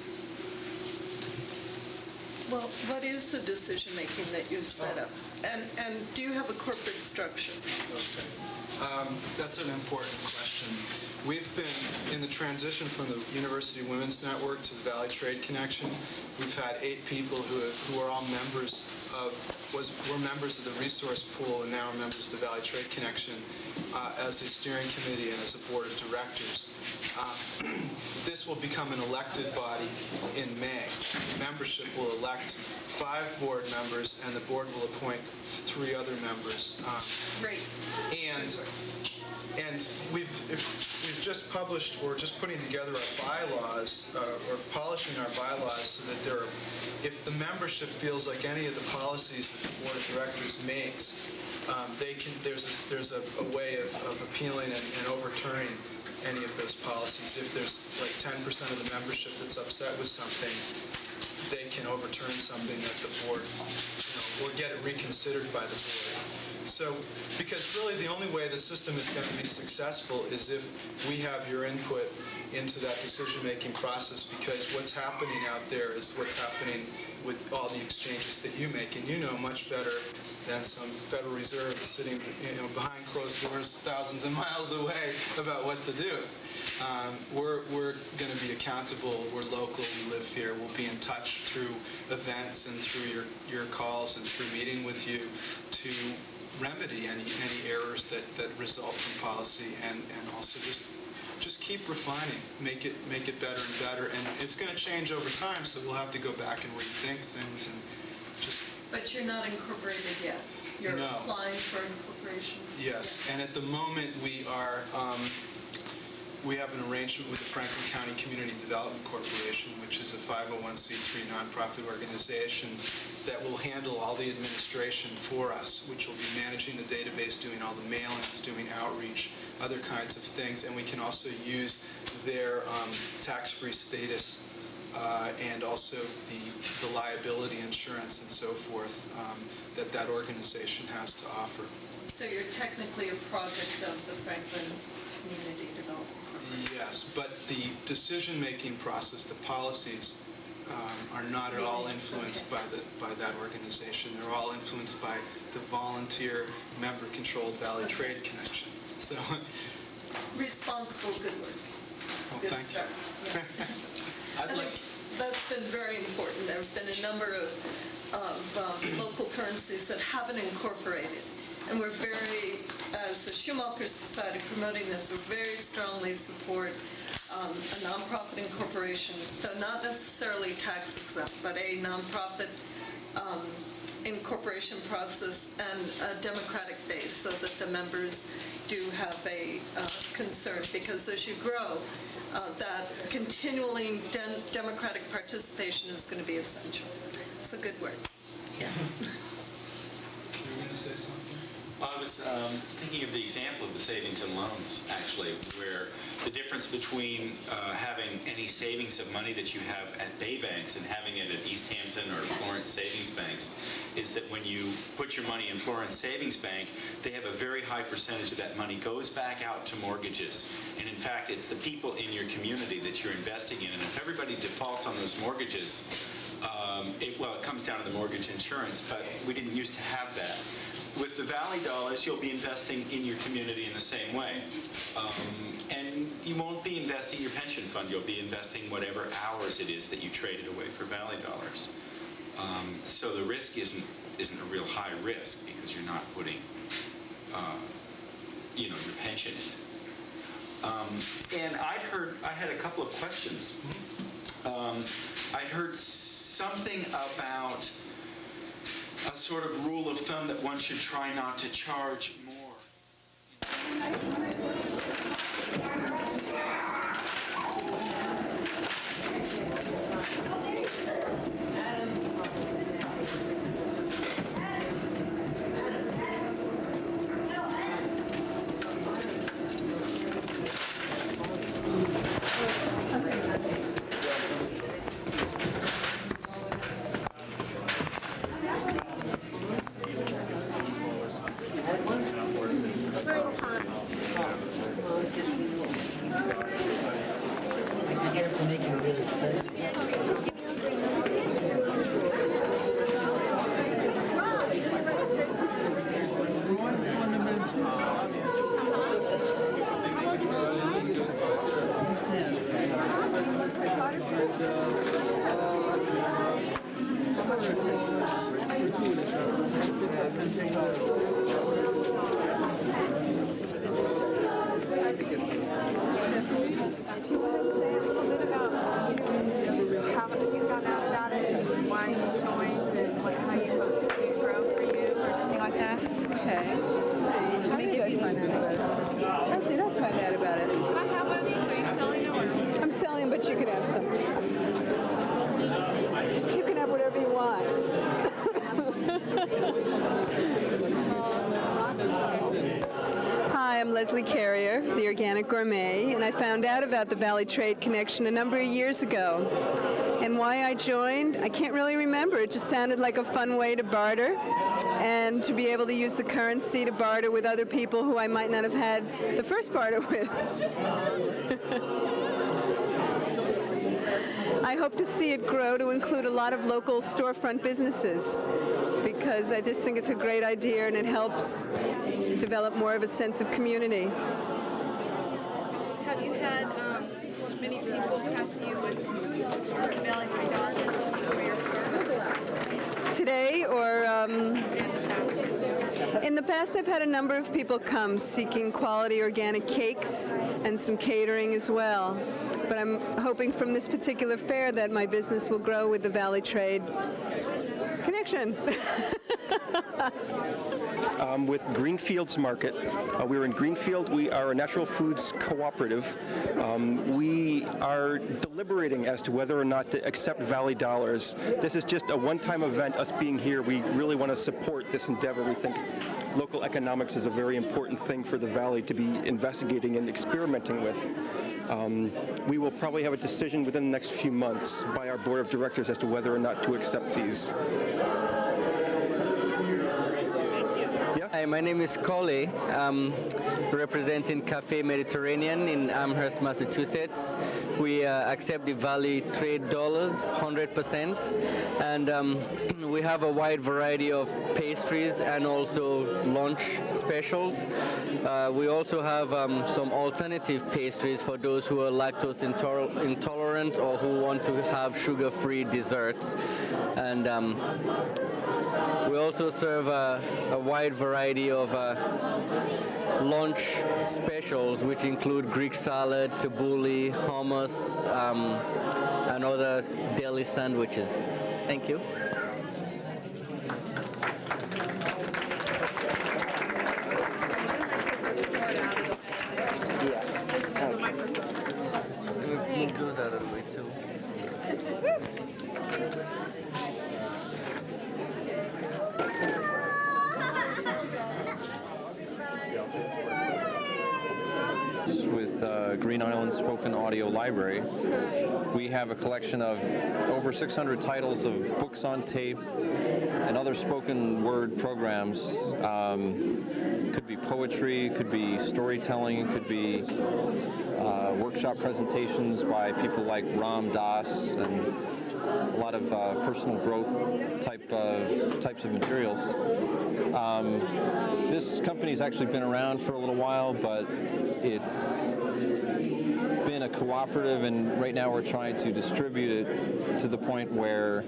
Well, what is the decision-making that you've set up? And do you have a corporate structure? Okay. That's an important question. We've been in the transition from the University Women's Network to the Valley Trade Connection. We've had 8 people who are all were members of the resource pool and now are members of the Valley Trade Connection as a steering committee and as a board of directors. This will become an elected body in May. Membership will elect 5 board members, and the board will appoint 3 other members. Great. And we've just published, or just putting together our bylaws, or polishing our bylaws so that if the membership feels like any of the policies that the board of directors makes, there's a way of appealing and overturning any of those policies. If there's like 10% of the membership that's upset with something, they can overturn something that the board, or get it reconsidered by the board. So, because really the only way the system is going to be successful is if we have your input into that decision-making process, because what's happening out there is what's happening with all the exchanges that you make, and you know much better than some Federal Reserve sitting behind closed doors thousands of miles away about what to do. We're going to be accountable. We're local. We live here. We'll be in touch through events and through your calls and through meeting with you to remedy any errors that result from policy, and also just keep refining, make it better and better. And it's going to change over time, so we'll have to go back and rethink things and just. But you're not incorporated yet. You're applying for incorporation. Yes, and at the moment we are we have an arrangement with the Franklin County Community Development Corporation, which is a 501c3 nonprofit organization that will handle all the administration for us, which will be managing the database, doing all the mailings, doing outreach, other kinds of things, and we can also use their tax-free status and also the liability insurance and so forth that organization has to offer. So you're technically a project of the Franklin Community Development Corporation? Yes, but the decision-making process, the policies, are not at all influenced by that organization. They're all influenced by the volunteer, member-controlled Valley Trade Connection. So, responsible good work. It's a good thank start. you. Yeah. That's been very important. There have been a number of local currencies that haven't incorporated. And we're very, as the Schumacher Society promoting this, we very strongly support a nonprofit incorporation, though not necessarily tax exempt, but a nonprofit incorporation process and a democratic base so that the members do have a concern, because as you grow, that continually democratic participation is going to be essential. So good work. Yeah. You're going to say something? Well, I was thinking of the example of the savings and loans, actually, where the difference between having any savings of money that you have at Bay Banks and having it at East Hampton or Florence Savings Banks is that when you put your money in Florence Savings Bank, they have a very high percentage of that money goes back out to mortgages. And in fact, it's the people in your community that you're investing in. And if everybody defaults on those mortgages, it comes down to the mortgage insurance, but we didn't used to have that. With the Valley dollars, you'll be investing in your community in the same way. And you won't be investing your pension fund. You'll be investing whatever hours it is that you traded away for Valley dollars. So the risk isn't a real high risk because you're not putting your pension in it. And I had a couple of questions. I'd heard something about a sort of rule of thumb that one should try not to charge more. Leslie Carrier, the Organic Gourmet, and I found out about the Valley Trade Connection a number of years ago. And why I joined, I can't really remember. It just sounded like a fun way to barter and to be able to use the currency to barter with other people who I might not have had the first barter with. I hope to see it grow to include a lot of local storefront businesses, because I just think it's a great idea and it helps develop more of a sense of community. Have you had many people come to you with Valley Trade dollars for your service? Today, or in the past, I've had a number of people come seeking quality organic cakes and some catering as well. But I'm hoping from this particular fair that my business will grow with the Valley Trade. Connection. With Greenfields Market. We're in Greenfield. We are a natural foods cooperative. We are deliberating as to whether or not to accept Valley Dollars. This is just a one-time event, us being here. We really want to support this endeavor. We think local economics is a very important thing for the Valley to be investigating and experimenting with. We will probably have a decision within the next few months by our board of directors as to whether or not to accept these. Hi, my name is Coley. I'm representing Cafe Mediterranean in Amherst, Massachusetts. We accept the Valley Trade Dollars 100%, and we have a wide variety of pastries and also lunch specials. We also have some alternative pastries for those who are lactose intolerant or who want to have sugar-free desserts. And we also serve a wide variety of lunch specials, which include Greek salad, tabbouleh, hummus, and other deli sandwiches. Thank you. Move those out of the way too. With Green Island Spoken Audio Library. We have a collection of over 600 titles of books on tape and other spoken word programs. Could be poetry, could be storytelling, could be workshop presentations by people like Ram Dass, and a lot of personal growth types of materials. This company's actually been around for a little while, but it's been a cooperative, and right now we're trying to distribute it to the point where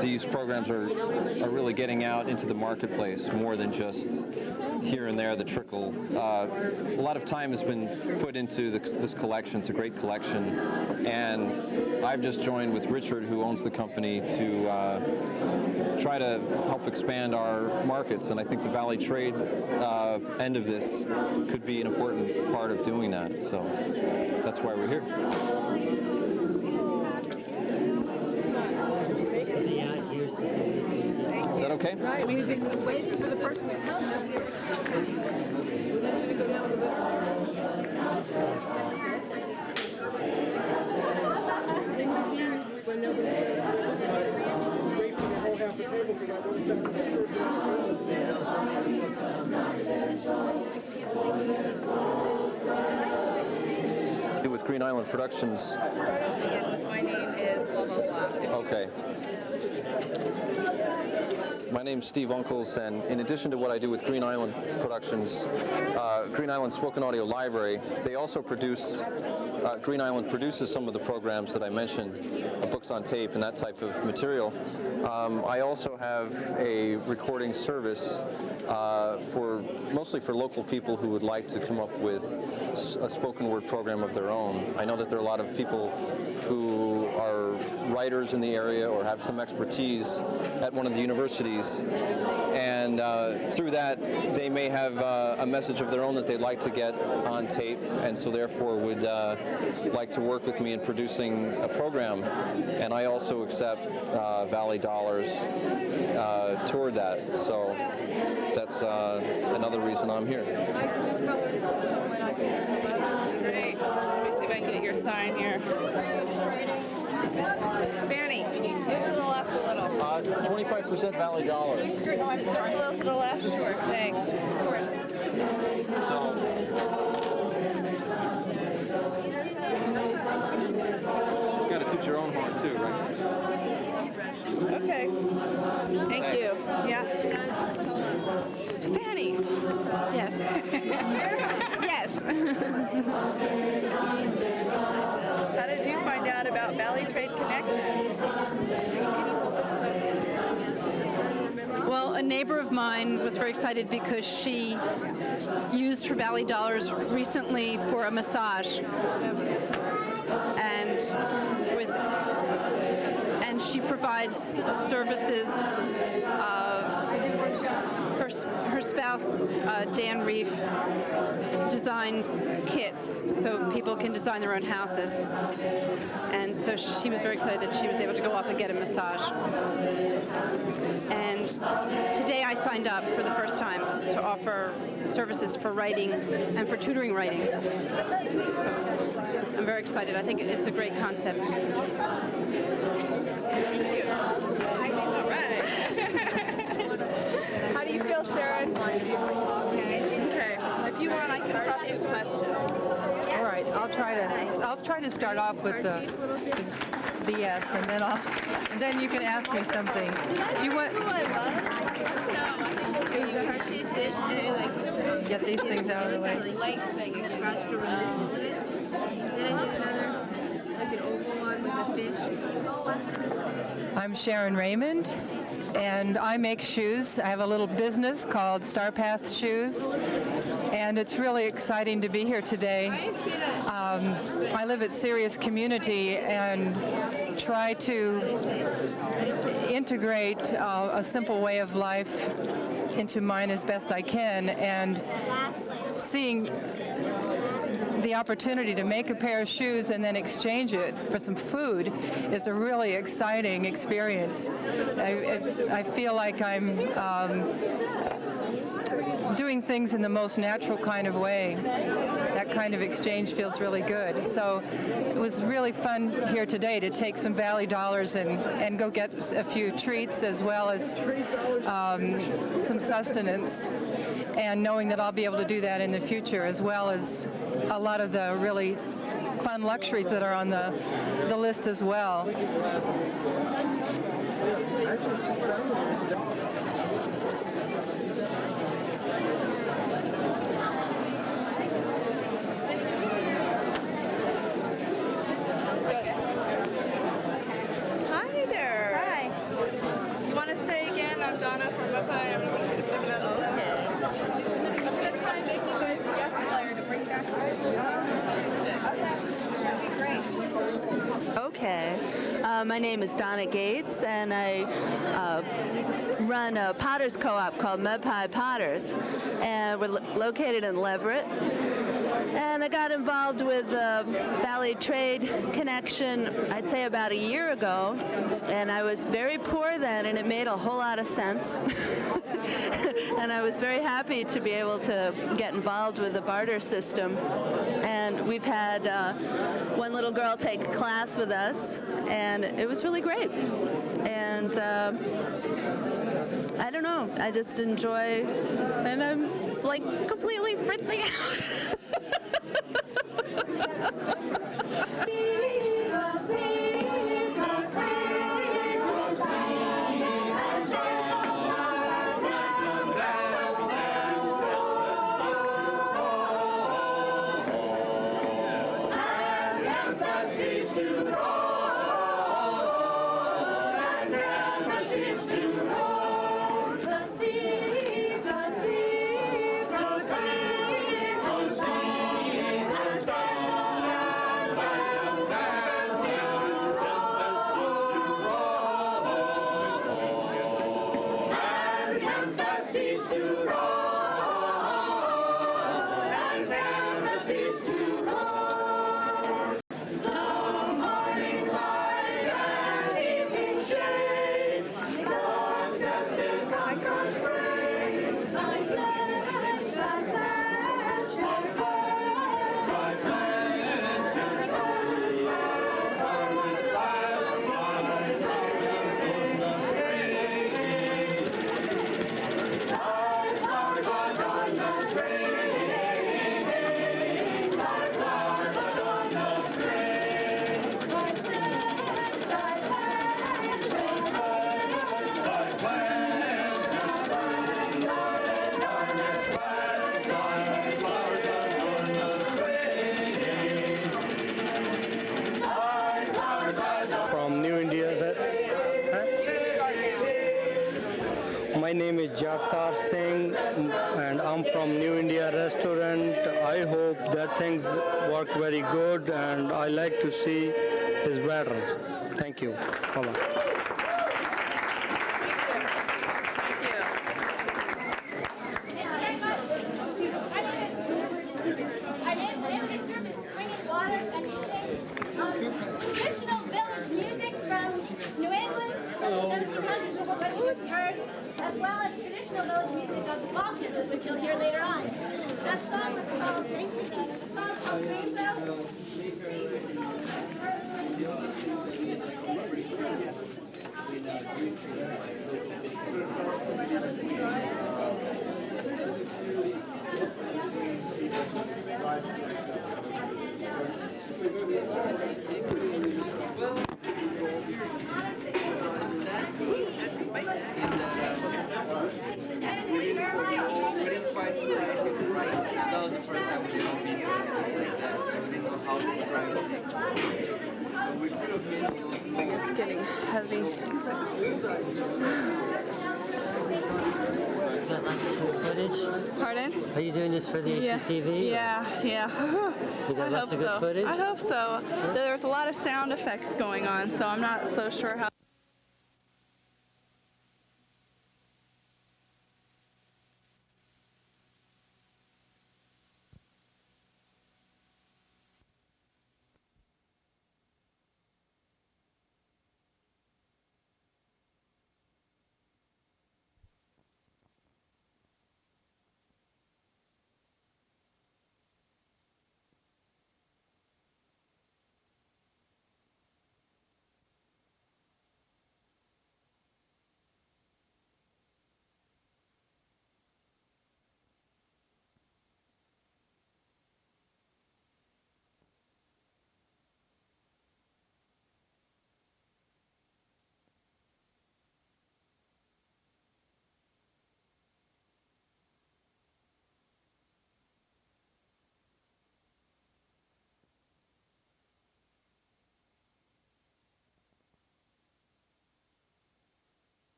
these programs are really getting out into the marketplace more than just here and there, the trickle. A lot of time has been put into this collection. It's a great collection, and I've just joined with Richard, who owns the company, to try to help expand our markets, and I think the Valley Trade end of this could be an important part of doing that, so that's why we're here. Is that okay? Right, we wait for the person to come. With Green Island Productions. My name is blah, blah, blah. Okay. My name's Steve Uncles, and in addition to what I do with Green Island Productions, Green Island Spoken Audio Library, they also produce, Green Island produces some of the programs that I mentioned, books on tape and that type of material. I also have a recording service mostly for local people who would like to come up with a spoken word program of their own. I know that there are a lot of people who are writers in the area or have some expertise at one of the universities, and through that they may have a message of their own that they'd like to get on tape, and so therefore would like to work with me in producing a program, and I also accept Valley Dollars toward that, so that's another reason I'm here. Great. Let me see if I can get your sign here. Fanny, move to the left a little. 25% Valley Dollars. Just a little to the left? Sure. Thanks. Of course. You gotta toot your own horn too, right? Okay. Thank you. Yeah. Fanny. Yes. Yes. How did you find out about Valley Trade Connection? Well, a neighbor of mine was very excited because she used her Valley Dollars recently for a massage, and and she provides services. Her spouse, Dan Reef, designs kits so people can design their own houses. And so she was very excited that she was able to go off and get a massage. And today I signed up for the first time to offer services for writing and for tutoring writing. So I'm very excited. I think it's a great concept. How do you feel, Sharon? Okay. If you want, I can prep you questions. All right, I'll try to start off with the BS, and then you can ask me something. Do you want? Get these things out of the way. I'm Sharon Raymond, and I make shoes. I have a little business called Star Path Shoes, and it's really exciting to be here today. I live at Sirius Community and try to integrate a simple way of life into mine as best I can, and seeing the opportunity to make a pair of shoes and then exchange it for some food is a really exciting experience. I feel like I'm doing things in the most natural kind of way. That kind of exchange feels really good. So it was really fun here today to take some Valley Dollars and go get a few treats as well as some sustenance, and knowing that I'll be able to do that in the future, as well as a lot of the really fun luxuries that are on the list as well. Hi there. Hi. You want to say again? I'm Donna from Buffalo. Okay. I'm going to try and make you guys a guest player to bring back the Okay. My name is Donna Gates, and I run a Potters Co-op called Mud Pie Potters, and we're located in Leverett. And I got involved with the Valley Trade Connection, I'd say about a year ago, and I was very poor then, and it made a whole lot of sense. And I was very happy to be able to get involved with the barter system. And we've had one little girl take a class with us, and it was really great. And I don't know, I just enjoy, and I'm like completely fritzing out. My name is Jagtar Singh, and I'm from New India Restaurant. I hope that things work very good, and I like to see is better. Thank you. Bye-bye. Traditional village music from New England from the 1700s, what you just heard, as well as traditional village music of the Balkans, which you'll hear later on. That song was called Rainbow. It's getting heavy. Footage? Pardon? Are you doing this for the HCTV? Yeah. You got I lots hope of good so. footage? I hope so. There's a lot of sound effects going on, so I'm not so sure how